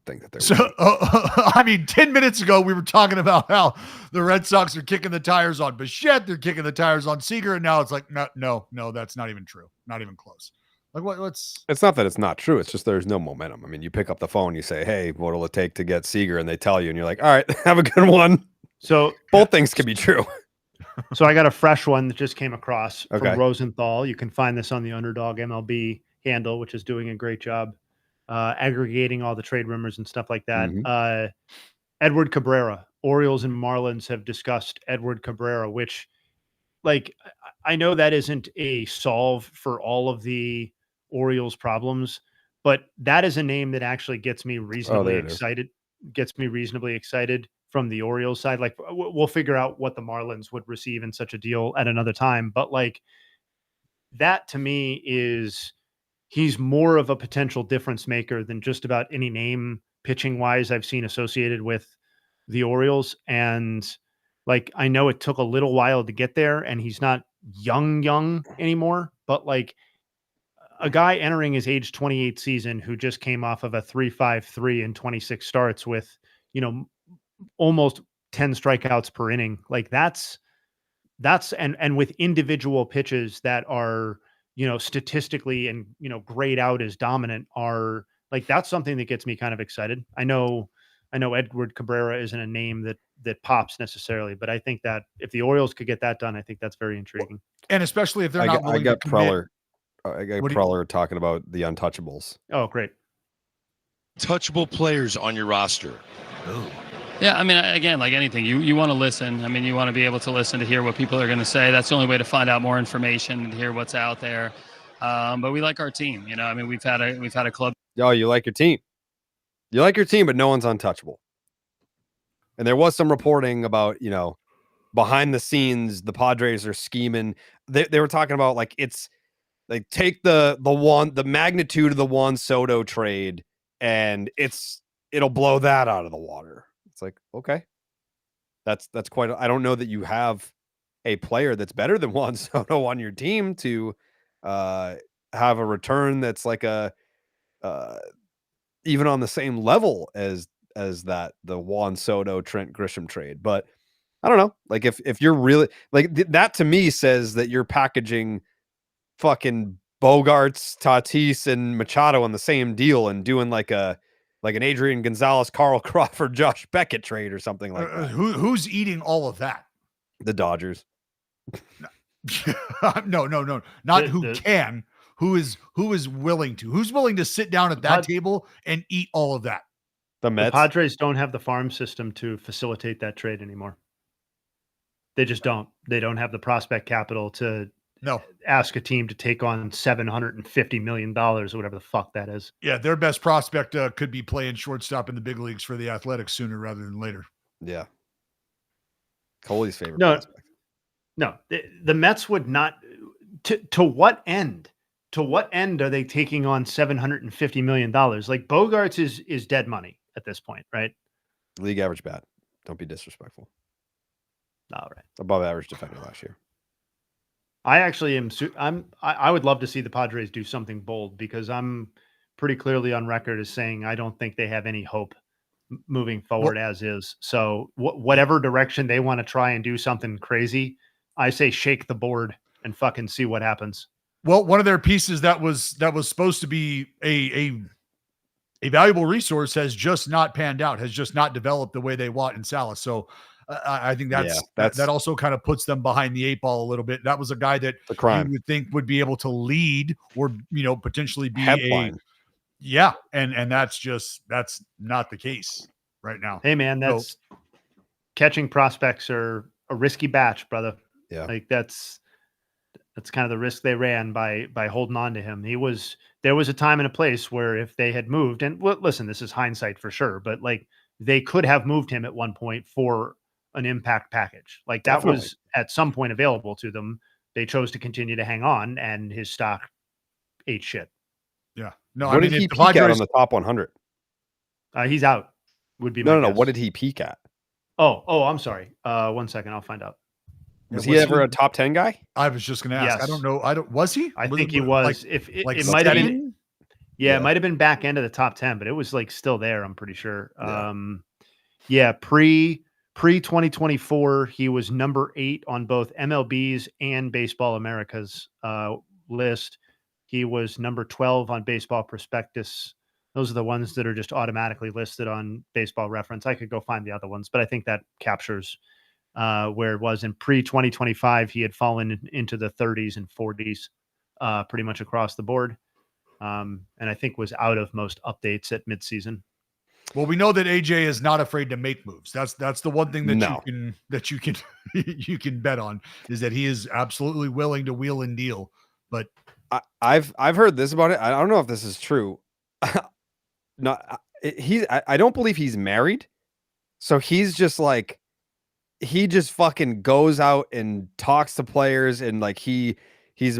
think that there was. So, I mean, 10 minutes ago, we were talking about how the Red Sox are kicking the tires on Bichette. They're kicking the tires on Seager. And now it's like, no, that's not even true. Not even close. Like what's it's not that it's not true. It's just there's no momentum. I mean, you pick up the phone, you say, hey, what will it take to get Seager? And they tell you, and you're like, all right, have a good one. So both things can be true. So I got a fresh one that just came across from Rosenthal. You can find this on the Underdog MLB handle, which is doing a great job aggregating all the trade rumors and stuff like that. Mm-hmm. Edward Cabrera, Orioles and Marlins have discussed Edward Cabrera, which, like, I know that isn't a solve for all of the Orioles problems, but that is a name that actually gets me reasonably excited. Gets me reasonably excited from the Orioles side. Like, we'll figure out what the Marlins would receive in such a deal at another time, but like, that to me is, he's more of a potential difference maker than just about any name pitching wise I've seen associated with the Orioles. And like, I know it took a little while to get there, and he's not young anymore, but like, a guy entering his age 28 season who just came off of a 3.53 and 26 starts with, almost 10 strikeouts per inning. Like that's and with individual pitches that are, statistically and, grayed out as dominant, are like, that's something that gets me kind of excited. I know Edward Cabrera isn't a name that pops necessarily, but I think that if the Orioles could get that done, I think that's very intriguing. And especially if they're not willing to commit. I got What do Preller talking about the untouchables. Oh, great. Touchable players on your roster. Oh. Yeah, I mean, again, like anything, you want to listen. I mean, you want to be able to listen to hear what people are going to say. That's the only way to find out more information and hear what's out there. But we like our team. You know, I mean, we've had a club. Oh, you like your team. You like your team, but no one's untouchable. And there was some reporting about, you know, behind the scenes, the Padres are scheming. They were talking about like it's like take the magnitude of the Juan Soto trade, and it'll blow that out of the water. It's like, okay, that's quite. I don't know that you have a player that's better than Juan Soto on your team to have a return that's like a even on the same level as the Juan Soto Trent Grisham trade. But I don't know, like if you're really like that, to me says that you're packaging fucking Bogarts, Tatis, and Machado on the same deal and doing like an Adrian Gonzalez, Carl Crawford, Josh Beckett trade or something like that. Who's eating all of that? The Dodgers. No, not who can. Who is willing to? Who's willing to sit down at that table and eat all of that? The Mets. The Padres don't have the farm system to facilitate that trade anymore. They just don't. They don't have the prospect capital to ask a team to take on $750 million or whatever the fuck that is. Yeah, their best prospect could be playing shortstop in the big leagues for the Athletics sooner rather than later. Yeah. Coley's favorite prospect. No, the Mets would not. To what end? To what end are they taking on $750 million? Like Bogarts is dead money at this point, right? League average bat. Don't be disrespectful. All right. Above average defender last year. I actually am. I would love to see the Padres do something bold because I'm pretty clearly on record as saying I don't think they have any hope moving forward as is. So whatever direction they want to try and do something crazy, I say shake the board and fucking see what happens. Well, one of their pieces that was supposed to be a valuable resource has just not panned out, has just not developed the way they want in Salas. So I think that also kind of puts them behind the eight ball a little bit. That was a guy that you would think would be able to lead or, you know, potentially be headline. And that's not the case right now. Hey man, that's catching prospects are a risky batch, brother. Yeah. Like that's kind of the risk they ran by holding on to him. There was a time and a place where if they had moved, and listen, this is hindsight for sure, but like they could have moved him at one point for an impact package. Like that was at some point available to them. They chose to continue to hang on and his stock ate shit. Yeah. No, what did he peak at on the top 100? He's out. Would be no. What did he peak at? Oh, I'm sorry. 1 second. I'll find out. Was he ever a top 10 guy? I was just going to ask. Yes. I don't know. Was he? I think he was. It might have been. Yeah, it might have been back end of the top 10, but it was like still there. I'm pretty sure. Yeah. Pre 2024, he was number 8 on both MLB's and Baseball America's list. He was number 12 on Baseball Prospectus. Those are the ones that are just automatically listed on Baseball Reference. I could go find the other ones, but I think that captures where it was in pre-2025. He had fallen into the 30s and 40s pretty much across the board. And I think was out of most updates at midseason. Well, we know that AJ is not afraid to make moves. That's the one thing that you can you can bet on, is that he is absolutely willing to wheel and deal. But I've heard this about it. I don't know if this is true. I don't believe he's married. So he's just like, he just fucking goes out and talks to players, and like he's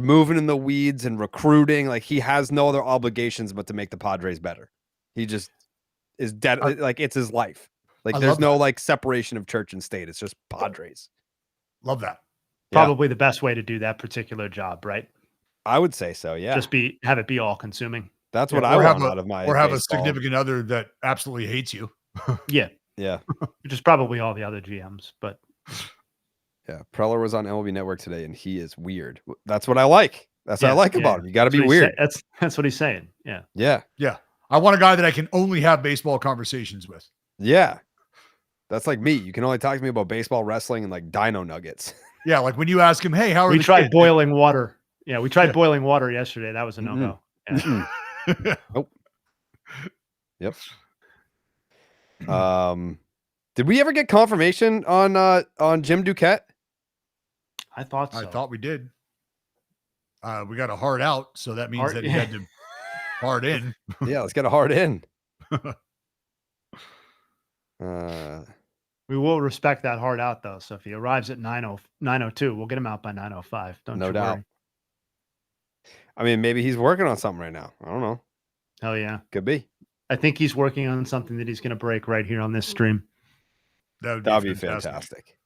moving in the weeds and recruiting. Like he has no other obligations but to make the Padres better. He just is dead. Like it's his life. Like there's no like separation of church and state. It's just Padres. Love that. Probably the best way to do that particular job, right? I would say so. Yeah. Just have it be all consuming. That's what I want out of my. Or have a significant other that absolutely hates you. Yeah. Yeah. Which is probably all the other GMs, but. Yeah. Preller was on MLB Network today, and he is weird. That's what I like. That's what I like about him. You got to be weird. That's what he's saying. Yeah. Yeah. Yeah. I want a guy that I can only have baseball conversations with. Yeah. That's like me. You can only talk to me about baseball, wrestling, and like dino nuggets. Yeah. Like when you ask him, hey, how are we tried boiling water. Yeah, we tried boiling water yesterday. That was a no-go. Yeah. Nope. Yep. Did we ever get confirmation on Jim Duquette? I thought so. I thought we did. We got a hard out, so that means that he had to hard in. Yeah, let's get a hard in. We will respect that hard out, though. So if he arrives at 9:02, we'll get him out by 9:05. Don't you worry. I mean, maybe he's working on something right now. I don't know. Hell yeah. Could be. I think he's working on something that he's going to break right here on this stream. That would be fantastic.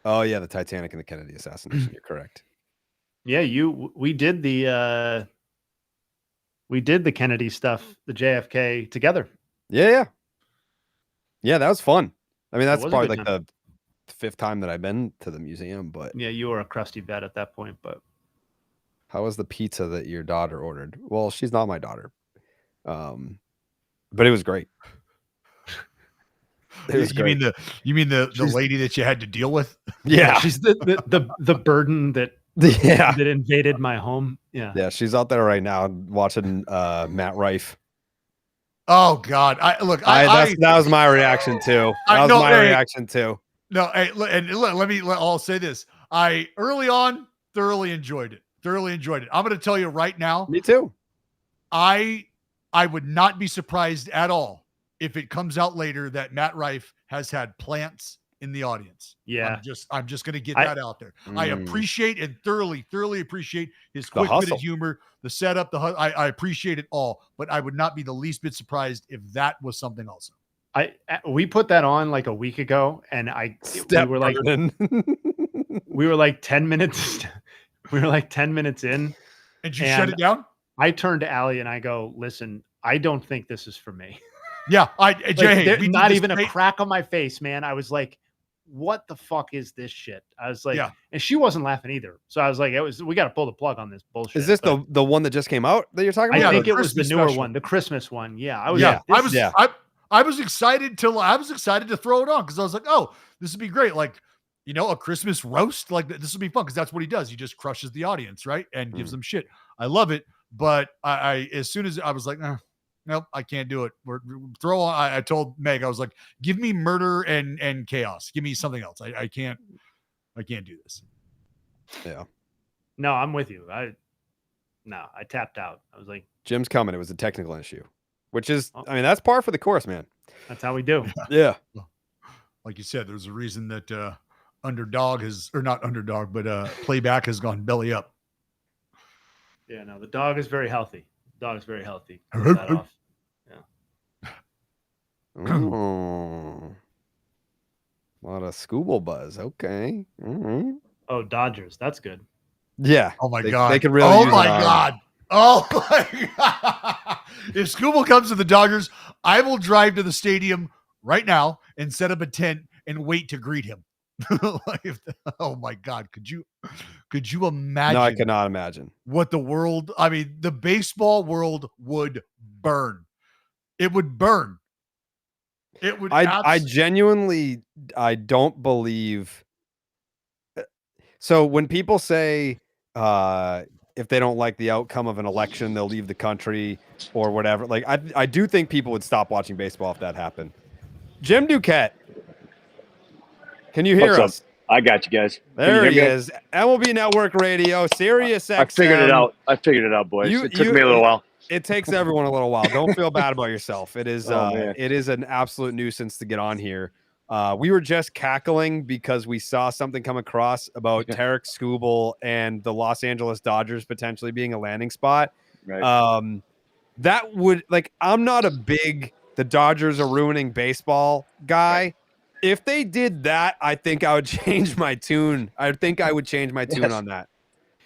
Oh yeah, the Titanic and the Kennedy assassination. You're correct. Yeah, we did the Kennedy stuff, the JFK together. Yeah. That was fun. I mean, that's probably like time. the 5th time that I've been to the museum. But yeah, you were a crusty vet at that point. But how was the pizza that your daughter ordered? Well, she's not my daughter, but it was great. It was great. You mean the lady that you had to deal with? Yeah, she's the burden that invaded my home. Yeah, she's out there right now watching Matt Rife. Oh God! That was my reaction too. That was my reaction too. No, I'll say this. I early on thoroughly enjoyed it. I'm going to tell you right now. Me too. I would not be surprised at all if it comes out later that Matt Rife has had plants in the audience. Yeah. I'm just going to get that out there. I appreciate and thoroughly appreciate his quick bit of humor, the setup, I appreciate it all, but I would not be the least bit surprised if that was something also. We put that on like a week ago, and we were like 10 minutes. We were like 10 minutes in. And you shut it down? I turned to Allie and I go, listen, I don't think this is for me. Yeah. Jayhay, not even a crack on my face, man. I was like, what the fuck is this shit? I was like, and she wasn't laughing either. So I was like, we got to pull the plug on this bullshit. Is this the one that just came out that you're talking about? I think it was the newer one, the Christmas one. Yeah. I was excited to throw it on because I was like, oh, this would be great. Like, a Christmas roast, like this would be fun because that's what he does. He just crushes the audience, right? And gives them shit. I love it. But I as soon as I was like, nope, I can't do it. I told Meg, I was like, give me murder and chaos. Give me something else. I can't do this. Yeah. No, I'm with you. I tapped out. I was like, Jim's coming. It was a technical issue, which is, I mean, that's par for the course, man. That's how we do. Yeah. Like you said, there's a reason that playback has gone belly up. Yeah, no, the dog is very healthy. That off. Yeah. Oh, a lot of Scooble buzz. Okay. Mm-hmm. Oh, Dodgers. That's good. Yeah. Oh my God. They could really. Oh my God. Oh my God. If Scooble comes to the Dodgers, I will drive to the stadium right now and set up a tent and wait to greet him. Oh my God. Could you imagine? No, I cannot imagine what the baseball world would burn. It would burn. It would. I genuinely, I don't believe. So when people say, if they don't like the outcome of an election, they'll leave the country or whatever. Like, I do think people would stop watching baseball if that happened. Jim Duquette. Can you hear us? Up? I got you guys. There he is. MLB Network Radio, Sirius XM. I figued it out, boys. It took me a little while. It takes everyone a little while. Don't feel bad about yourself. It is it is an absolute nuisance to get on here. We were just cackling because we saw something come across about Tarek Skubal and the Los Angeles Dodgers potentially being a landing spot. Right. That would, like, I'm not a big the Dodgers are ruining baseball guy. If they did that, I think I would change my tune. I think I would change my tune on that.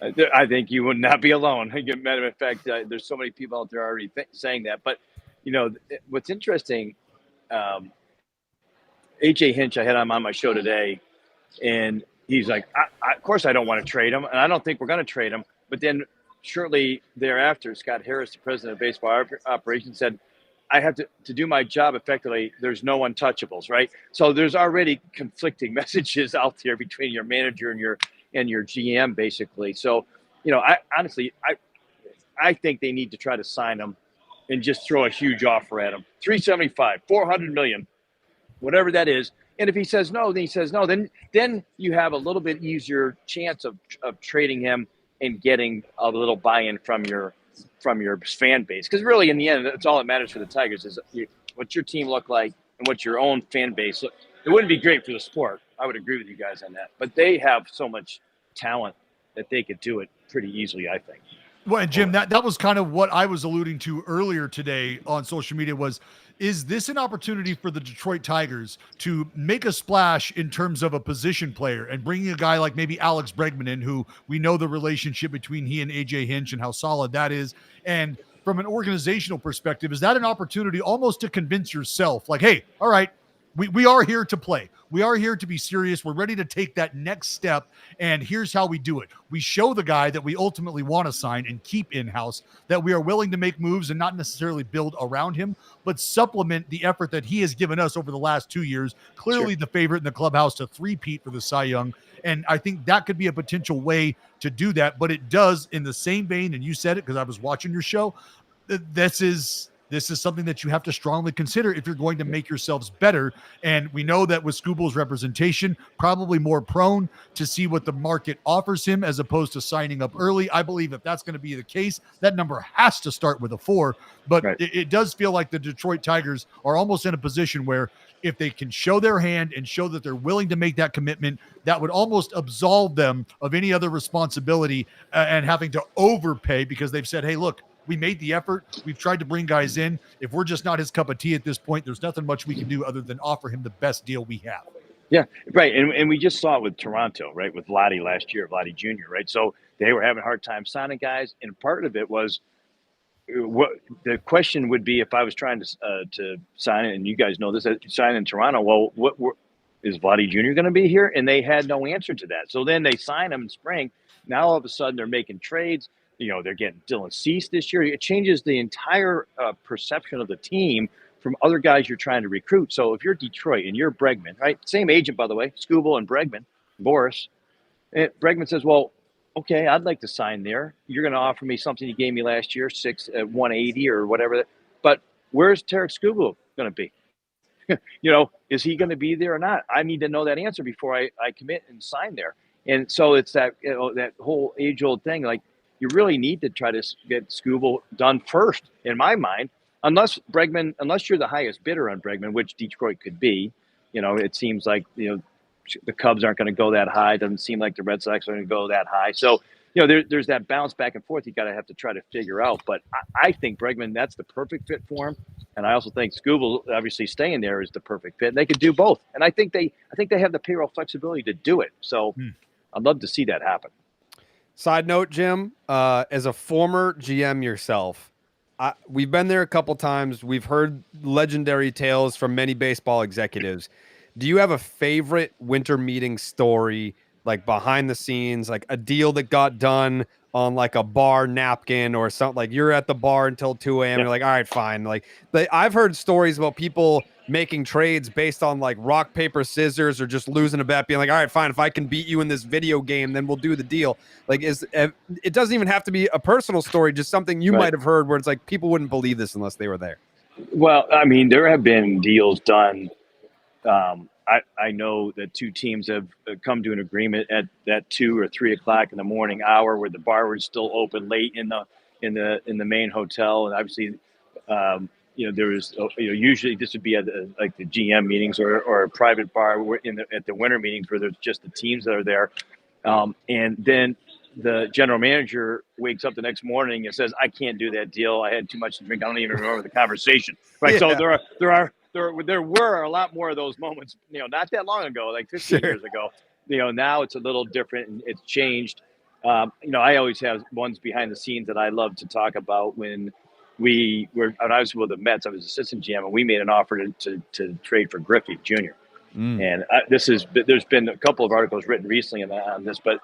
I think you would not be alone. Matter of fact, there's so many people out there already saying that. But, what's interesting, AJ Hinch, I had him on my show today, and he's like, of course I don't want to trade him, and I don't think we're going to trade him. But then shortly thereafter, Scott Harris, the president of baseball operations, said, I have to do my job effectively. There's no untouchables, right? So there's already conflicting messages out there between your manager and your GM, basically. So I honestly, I think they need to try to sign him and just throw a huge offer at him. 375, 400 million, whatever that is. And if he says no, then he says no. Then you have a little bit easier chance of trading him and getting a little buy-in from your fan base. Because really, in the end, that's all that matters for the Tigers is what's your team look like and what's your own fan base look. It wouldn't be great for the sport. I would agree with you guys on that. But they have so much talent that they could do it pretty easily, I think. Well, and Jim, that was kind of what I was alluding to earlier today on social media is this an opportunity for the Detroit Tigers to make a splash in terms of a position player and bringing a guy like maybe Alex Bregman in, who we know the relationship between he and AJ Hinch and how solid that is. And from an organizational perspective, is that an opportunity almost to convince yourself like, hey, all right, we are here to play. We are here to be serious. We're ready to take that next step. And here's how we do it. We show the guy that we ultimately want to sign and keep in-house, that we are willing to make moves and not necessarily build around him, but supplement the effort that he has given us over the last 2 years. Clearly the favorite in the clubhouse to three-peat for the Cy Young. And I think that could be a potential way to do that. But it does, in the same vein, and you said it because I was watching your show, this is something that you have to strongly consider if you're going to make yourselves better. And we know that with Scooble's representation, probably more prone to see what the market offers him as opposed to signing up early. I believe if that's going to be the case, that number has to start with a 4. But it does feel like the Detroit Tigers are almost in a position where if they can show their hand and show that they're willing to make that commitment, that would almost absolve them of any other responsibility and having to overpay because they've said, hey, look, we made the effort. We've tried to bring guys in. If we're just not his cup of tea at this point, there's nothing much we can do other than offer him the best deal we have. Yeah, right. And we just saw it with Toronto, right, with Vladdy last year, Vladdy Jr., right? So they were having a hard time signing guys. And part of it was what the question would be if I was trying to sign it, and you guys know this, sign in Toronto, well, what is Vladdy Jr. going to be here? And they had no answer to that. So then they sign him in spring. Now all of a sudden they're making trades. They're getting Dylan Cease this year. It changes the entire perception of the team from other guys you're trying to recruit. So if you're Detroit and you're Bregman, right? Same agent, by the way, Scooble and Bregman, Boris. And Bregman says, well, okay, I'd like to sign there. You're going to offer me something you gave me last year, 180 or whatever. But where's Tarek Scooble going to be? Is he going to be there or not? I need to know that answer before I commit and sign there. And so it's that that whole age-old thing, like, you really need to try to get Scooble done first, in my mind, unless you're the highest bidder on Bregman, which Detroit could be. It seems like, the Cubs aren't going to go that high. It doesn't seem like the Red Sox are going to go that high. So, there's that bounce back and forth you got to have to try to figure out. But I think Bregman, that's the perfect fit for him. And I also think Scooble, obviously staying there, is the perfect fit. And they could do both. And I think they have the payroll flexibility to do it. So I'd love to see that happen. Side note, Jim, as a former GM yourself, we've been there a couple times. We've heard legendary tales from many baseball executives. Do you have a favorite winter meeting story, like behind the scenes, like a deal that got done on like a bar napkin or something? Like you're at the bar until 2 a.m. You're like, all right, fine. Like I've heard stories about people making trades based on like rock, paper, scissors, or just losing a bet, being like, all right, fine. If I can beat you in this video game, then we'll do the deal. Like it doesn't even have to be a personal story, just something you might have heard where it's like people wouldn't believe this unless they were there. Well, I mean, there have been deals done. I know that two teams have come to an agreement at that 2 or 3 o'clock in the morning hour where the bar was still open late in the main hotel. And obviously, there was, usually this would be at the GM meetings or a private bar at the winter meetings where there's just the teams that are there. And then the general manager wakes up the next morning and says, I can't do that deal. I had too much to drink. I don't even remember the conversation. Right. Yeah. So there were a lot more of those moments, not that long ago, like 15 years ago. Now it's a little different and it's changed. I always have ones behind the scenes that I love to talk about. When when I was with the Mets, I was assistant GM, and we made an offer to trade for Griffey Jr. And there's been a couple of articles written recently on this, but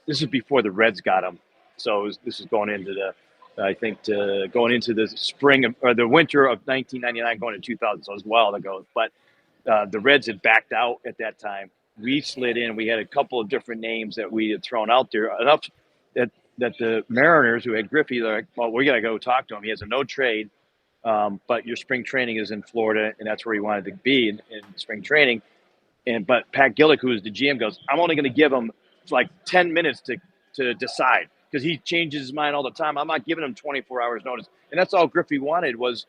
this is before the Reds got him. So this is going into the spring or the winter of 1999, going to 2000. So it was a while ago. But the Reds had backed out at that time. We slid in. We had a couple of different names that we had thrown out there, enough that the Mariners, who had Griffey, they're like, well, we got to go talk to him. He has a no trade, but your spring training is in Florida, and that's where he wanted to be in spring training. But Pat Gillick, who is the GM, goes, I'm only going to give him like 10 minutes to decide, because he changes his mind all the time. I'm not giving him 24 hours notice. And that's all Griffey wanted, was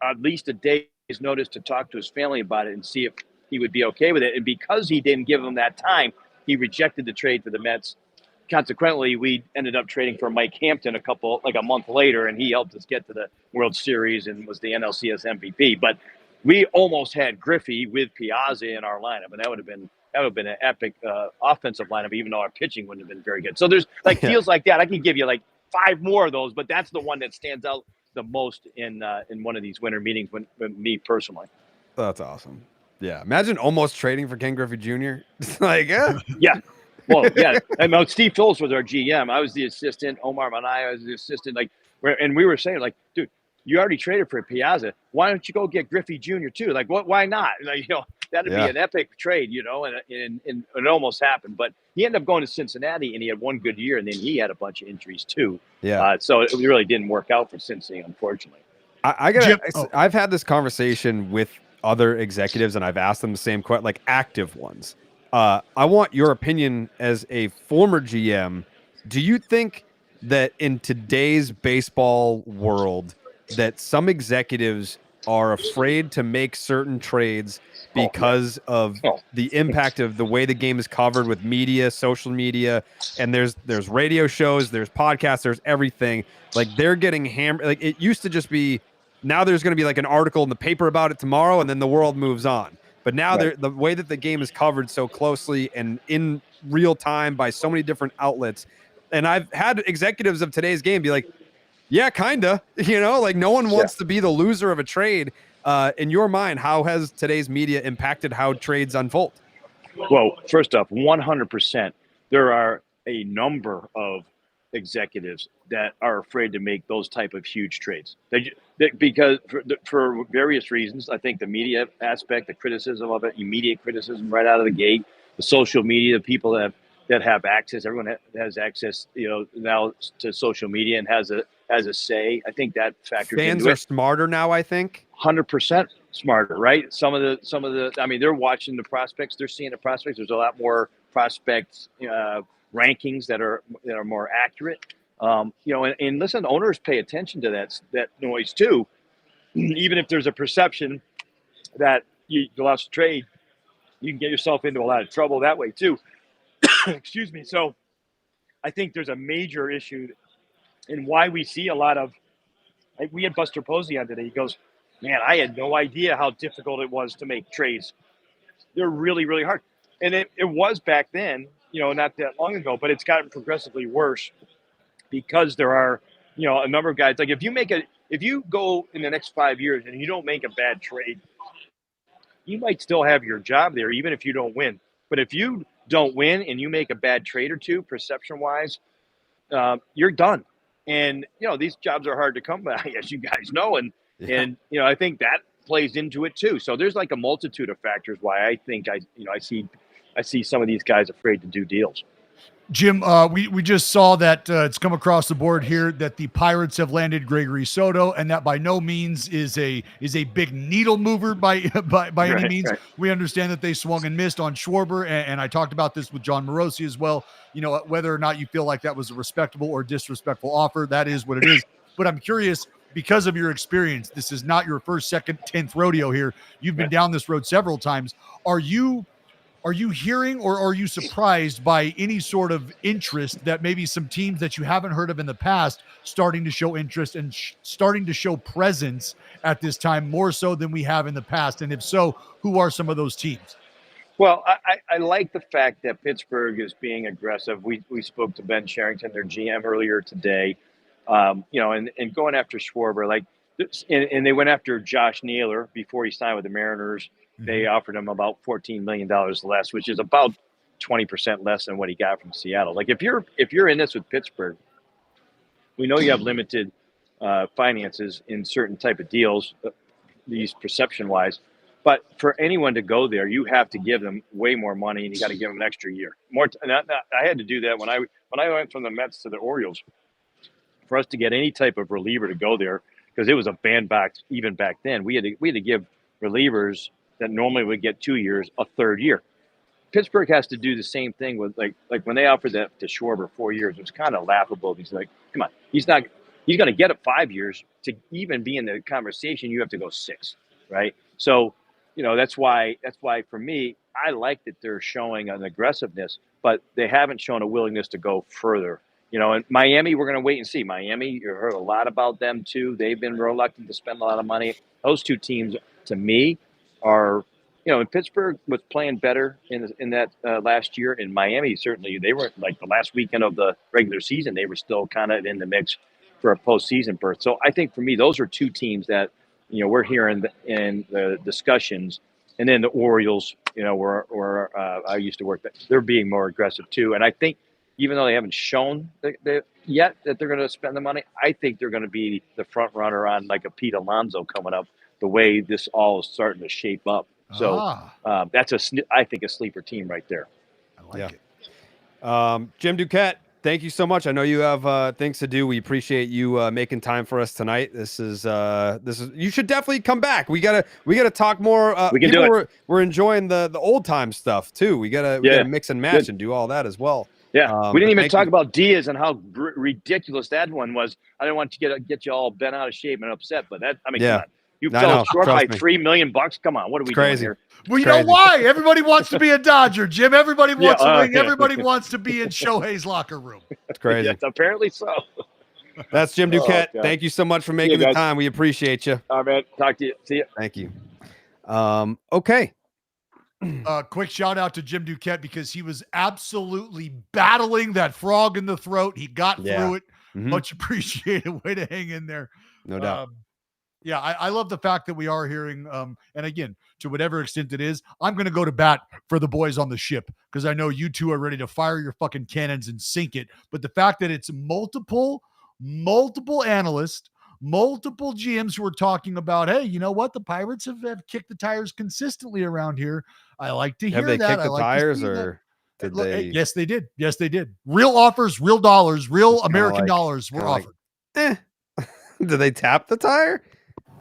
at least a day's notice to talk to his family about it and see if he would be okay with it. And because he didn't give him that time, he rejected the trade for the Mets. Consequently, we ended up trading for Mike Hampton a month later, and he helped us get to the World Series and was the NLCS MVP. But we almost had Griffey with Piazza in our lineup, and that would have been an epic offensive lineup, even though our pitching wouldn't have been very good. So there's deals like that. I can give you like 5 more of those, but that's the one that stands out the most in one of these winter meetings when me personally. That's awesome. Yeah, imagine almost trading for Ken Griffey Jr. Like, yeah. Well, yeah. I mean, Steve Phillips was our GM. I was the assistant. Omar Minaya was the assistant. And we were saying, like, dude, you already traded for Piazza. Why don't you go get Griffey Jr. too? Like, why not? Like, that'd be an epic trade, and it almost happened. But he ended up going to Cincinnati, and he had one good year, and then he had a bunch of injuries too. Yeah. So it really didn't work out for Cincinnati, unfortunately. I've had this conversation with other executives, and I've asked them the same question, like active ones. I want your opinion as a former GM. Do you think that in today's baseball world that some executives are afraid to make certain trades because of the impact of the way the game is covered with media, social media, and there's radio shows, there's podcasts, there's everything. Like, they're getting hammered. Like, it used to just be, now there's going to be like an article in the paper about it tomorrow, and then the world moves on. But now the way that the game is covered so closely and in real time by so many different outlets, and I've had executives of today's game be like, yeah, kinda, like no one wants to be the loser of a trade. In your mind, how has today's media impacted how trades unfold? Well, first off, 100%, there are a number of executives that are afraid to make those type of huge trades. Because for various reasons. I think the media aspect, the criticism of it, immediate criticism right out of the gate, the social media, the people that have access, everyone has access, now to social media and has a say. I think that factors into it. Fans are smarter now, I think. 100% smarter, right? Some of the, I mean, they're watching the prospects, they're seeing the prospects. There's a lot more prospects rankings that are more accurate. And listen, owners pay attention to that noise too. Even if there's a perception that you lost a trade, you can get yourself into a lot of trouble that way too. Excuse me. So I think there's a major issue in why we see a lot of, like, we had Buster Posey on today. He goes, man, I had no idea how difficult it was to make trades. They're really, really hard. And it was back then, not that long ago, but it's gotten progressively worse because there are, a number of guys. Like, if you go in the next 5 years and you don't make a bad trade, you might still have your job there, even if you don't win. But if you don't win and you make a bad trade or two, perception-wise, you're done. And, these jobs are hard to come by, as you guys know. And I think that plays into it too. So there's like a multitude of factors why I think I see some of these guys afraid to do deals. Jim, we just saw that it's come across the board here that the Pirates have landed Gregory Soto, and that by no means is a big needle mover by any means. Right. We understand that they swung and missed on Schwarber, and I talked about this with John Morosi as well. Whether or not you feel like that was a respectable or disrespectful offer, that is what it is. But I'm curious, because of your experience, this is not your first, second, 10th rodeo here. You've been down this road several times. Are you hearing, or are you surprised by any sort of interest that maybe some teams that you haven't heard of in the past starting to show interest and starting to show presence at this time more so than we have in the past? And if so, who are some of those teams? Well, I like the fact that Pittsburgh is being aggressive. We spoke to Ben Sherrington, their GM, earlier today, and going after Schwarber, and they went after Josh Naylor before he signed with the Mariners. They offered him about $14 million less, which is about 20% less than what he got from Seattle. Like, if you're in this with Pittsburgh, we know you have limited finances in certain type of deals, these perception-wise. But for anyone to go there, you have to give them way more money, and you got to give them an extra year. I had to do that when I went from the Mets to the Orioles. For us to get any type of reliever to go there, because it was a bandbox even back then, we had to give relievers that normally would get 2 years a third year. Pittsburgh has to do the same thing with like when they offered that to Schwarber 4 years, it was kind of laughable. He's like, come on, he's going to get it 5 years to even be in the conversation. You have to go 6, right? So, that's why for me, I like that they're showing an aggressiveness, but they haven't shown a willingness to go further. In Miami, we're going to wait and see. Miami, you heard a lot about them too. They've been reluctant to spend a lot of money. Those two teams, to me, are, and Pittsburgh was playing better in that last year. In Miami, certainly, they were like the last weekend of the regular season. They were still kind of in the mix for a postseason berth. So I think for me, those are two teams that, we're hearing in the discussions. And then the Orioles, where I used to work, they're being more aggressive too. And I think, even though they haven't shown yet that they're going to spend the money, I think they're going to be the front runner on like a Pete Alonso coming up, the way this all is starting to shape up. So that's I think a sleeper team right there. I like it. Jim Duquette, thank you so much. I know you have things to do. We appreciate you making time for us tonight. This is you should definitely come back. We gotta talk more. We can do it. We're enjoying the old time stuff too. We gotta mix and match and do all that as well. Yeah, we didn't even talk about Diaz and how ridiculous that one was. I didn't want to get you all bent out of shape and upset, but come on. You fell short by $3 million. Come on, what are we doing here? Well, you know why? Everybody wants to be a Dodger, Jim. Everybody wants to win. Everybody wants to be in Shohei's locker room. It's crazy. Yes, apparently so. That's Jim Duquette. Thank you so much for making the time. We appreciate you. All right, man. Talk to you. See you. Thank you. Okay. Quick shout out to Jim Duquette because he was absolutely battling that frog in the throat. He got through it. Much appreciated. Way to hang in there. No doubt. I love the fact that we are hearing, and again, to whatever extent it is, I'm going to go to bat for the boys on the ship because I know you two are ready to fire your fucking cannons and sink it. But the fact that it's multiple analysts, multiple GMs who are talking about, hey, you know what? The Pirates have kicked the tires consistently around here. I like to hear that. Have they kicked the like tires or did they? Yes, they did. Yes, they did. Real offers, real dollars, real American dollars were offered. Did they tap the tire?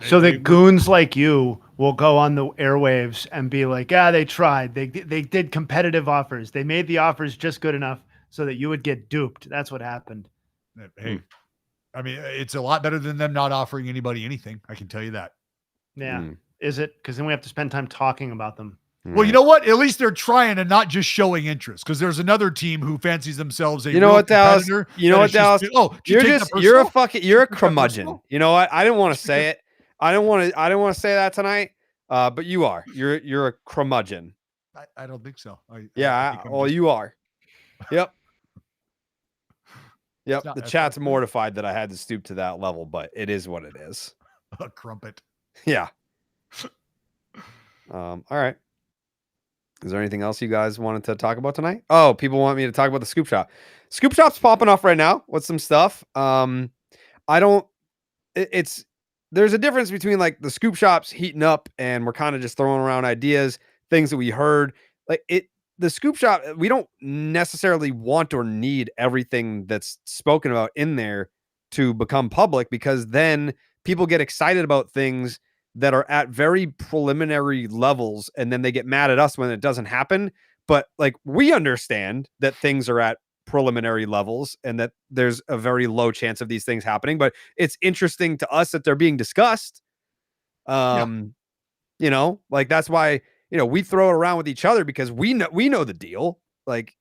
So the goons like you will go on the airwaves and be like, they tried. They did competitive offers. They made the offers just good enough so that you would get duped. That's what happened. Hey, I mean, it's a lot better than them not offering anybody anything. I can tell you that. Yeah. Is it? Because then we have to spend time talking about them. Well, you know what? At least they're trying and not just showing interest. Because there's another team who fancies themselves a real competitor. You know what, Dallas? You're a curmudgeon. You know what? I didn't want to say it. I don't want to say that tonight. But you are. You're a curmudgeon. I don't think so. You are. Yep. Yep. The chat's mortified that I had to stoop to that level, but it is what it is. A crumpet. Yeah. All right. Is there anything else you guys wanted to talk about tonight? Oh, people want me to talk about the Scoop Shop. Scoop Shop's popping off right now with some stuff. There's a difference between like the Scoop Shop's heating up and we're kind of just throwing around ideas, things that we heard. The Scoop Shop, we don't necessarily want or need everything that's spoken about in there to become public, because then people get excited about things that are at very preliminary levels and then they get mad at us when it doesn't happen. But like, we understand that things are at preliminary levels and that there's a very low chance of these things happening, but it's interesting to us that they're being discussed. You know, like that's why, we throw it around with each other because we know the deal. Like,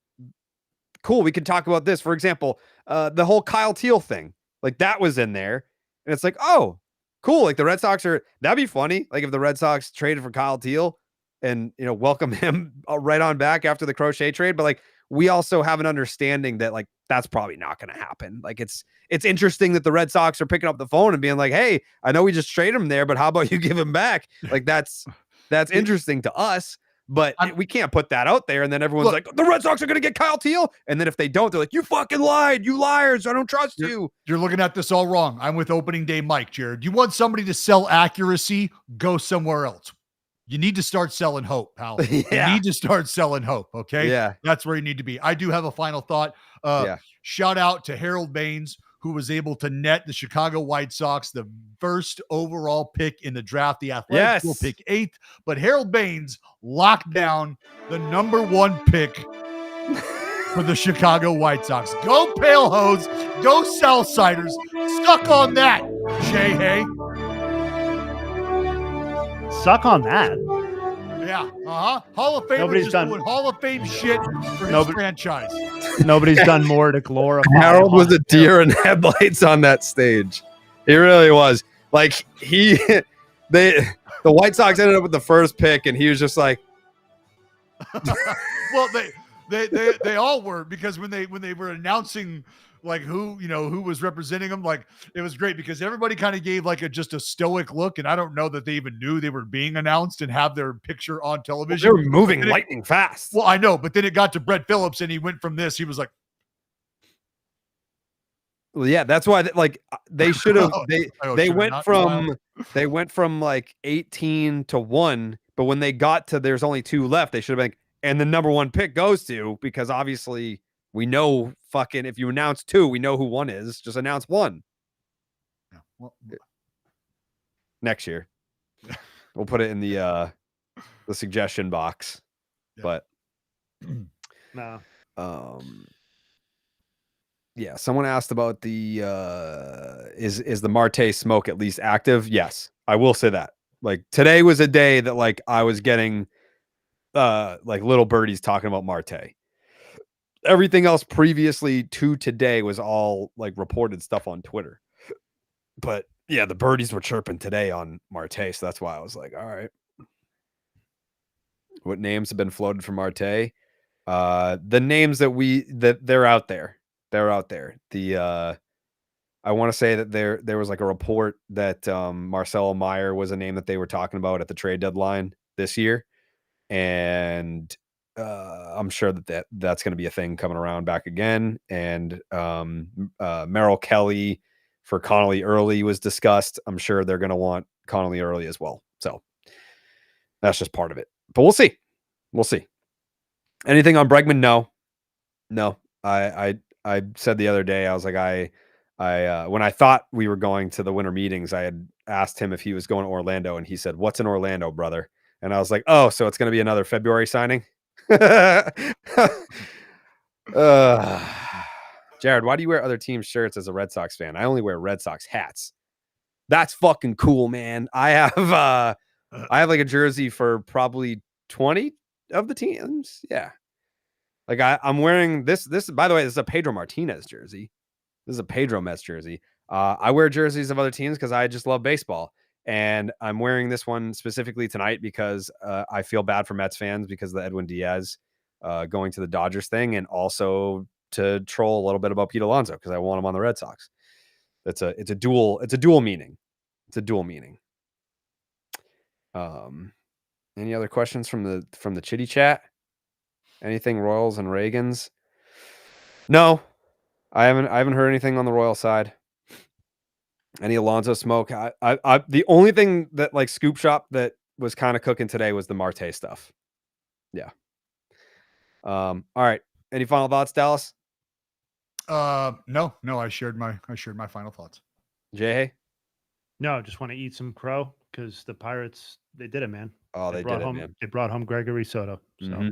cool, we can talk about this. For example, the whole Kyle Teal thing, like that was in there and it's like, oh, cool. Like the Red Sox that'd be funny. Like if the Red Sox traded for Kyle Teal and, welcome him right on back after the Crochet trade. But like, we also have an understanding that like, that's probably not going to happen. Like it's interesting that the Red Sox are picking up the phone and being like, hey, I know we just traded him there, but how about you give him back? Like that's interesting to us, but we can't put that out there. And then everyone's like, the Red Sox are going to get Kyle Teal. And then if they don't, they're like, you fucking lied. You liars. I don't trust you. You're looking at this all wrong. I'm with opening day Mike, Jared. You want somebody to sell accuracy? Go somewhere else. you need to start selling hope, pal. Yeah. You need to start selling hope. Okay. Yeah. That's where you need to be. I do have a final thought. Shout out to Harold Baines, who was able to net the Chicago White Sox the first overall pick in the draft. The Athletics will pick 8th, but Harold Baines locked down the number 1 pick for the Chicago White Sox. Go Pale Hose, go Southsiders. Suck on that, Jayhay. Suck on that. Yeah, Hall of Famers just doing Hall of Fame shit for his franchise. Nobody's done more to glorify. Harold was a deer in headlights on that stage. He really was. Like the White Sox ended up with the first pick, and he was just like, well, they all were, because when they were announcing like who was representing them, like it was great because everybody kind of gave like just a stoic look, and I don't know that they even knew they were being announced and have their picture on television. Well, they were moving lightning fast. Well, I know, but then it got to Brett Phillips, and he went from this. He was like, well, yeah, that's why they should have they went from like 18 to 1, but when they got to there's only 2 left, they should have been, and the number 1 pick goes to, because obviously we know fucking if you announce 2, we know who 1 is. Just announce 1. Yeah, well, next year. We'll put it in the suggestion box. Yeah. But no. Yeah, someone asked about the is the Marte smoke at least active? Yes, I will say that. Like today was a day that like I was getting like little birdies talking about Marte. Everything else previously to today was all like reported stuff on Twitter. But yeah, the birdies were chirping today on Marte, so that's why I was like, all right. What names have been floated from Marte? The names that they're out there. They're out there. I want to say that there was like a report that Marcelo Meyer was a name that they were talking about at the trade deadline this year. And I'm sure that's going to be a thing coming around back again. And Merrill Kelly for Connolly Early was discussed. I'm sure they're going to want Connolly Early as well. So that's just part of it. But we'll see. We'll see. Anything on Bregman? No. I said the other day, I was like, I when I thought we were going to the winter meetings, I had asked him if he was going to Orlando, and he said, "What's in Orlando, brother?" And I was like, "Oh, so it's going to be another February signing." Jared, why do you wear other teams' shirts as a Red Sox fan? I only wear Red Sox hats. That's fucking cool, man. I have like a jersey for probably 20 of the teams. Yeah. Like I'm wearing this, by the way, this is a Pedro Martinez jersey. This is a Pedro Mets jersey. I wear jerseys of other teams because I just love baseball. And I'm wearing this one specifically tonight because I feel bad for Mets fans because of the Edwin Diaz going to the Dodgers thing, and also to troll a little bit about Pete Alonso because I want him on the Red Sox. It's a dual meaning. It's a dual meaning. Any other questions from the chitty chat? Anything Royals and Reagans? No, I haven't heard anything on the Royal side. Any Alonso smoke? I the only thing that like Scoop Shop that was kind of cooking today was the Marte stuff. Yeah. All right. Any final thoughts, Dallas? No. I shared my final thoughts. Jayhay? No, just want to eat some crow because the Pirates, they did it, man. Oh, they did it, man. They brought home Gregory Soto. So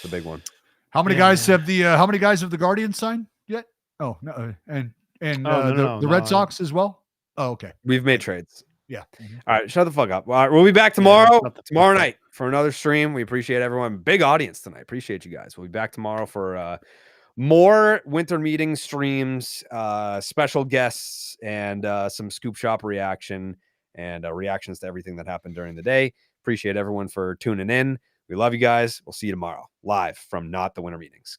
the big one. How many guys have the Guardians signed yet? Oh, no. And the Red Sox as well? Oh, okay. We've made trades. Yeah. All right. Shut the fuck up. All right. We'll be back tomorrow night for another stream. We appreciate everyone. Big audience tonight. Appreciate you guys. We'll be back tomorrow for more winter meeting streams, special guests, and some Scoop Shop reaction and reactions to everything that happened during the day. Appreciate everyone for tuning in. We love you guys. We'll see you tomorrow live from Not the Winter Meetings.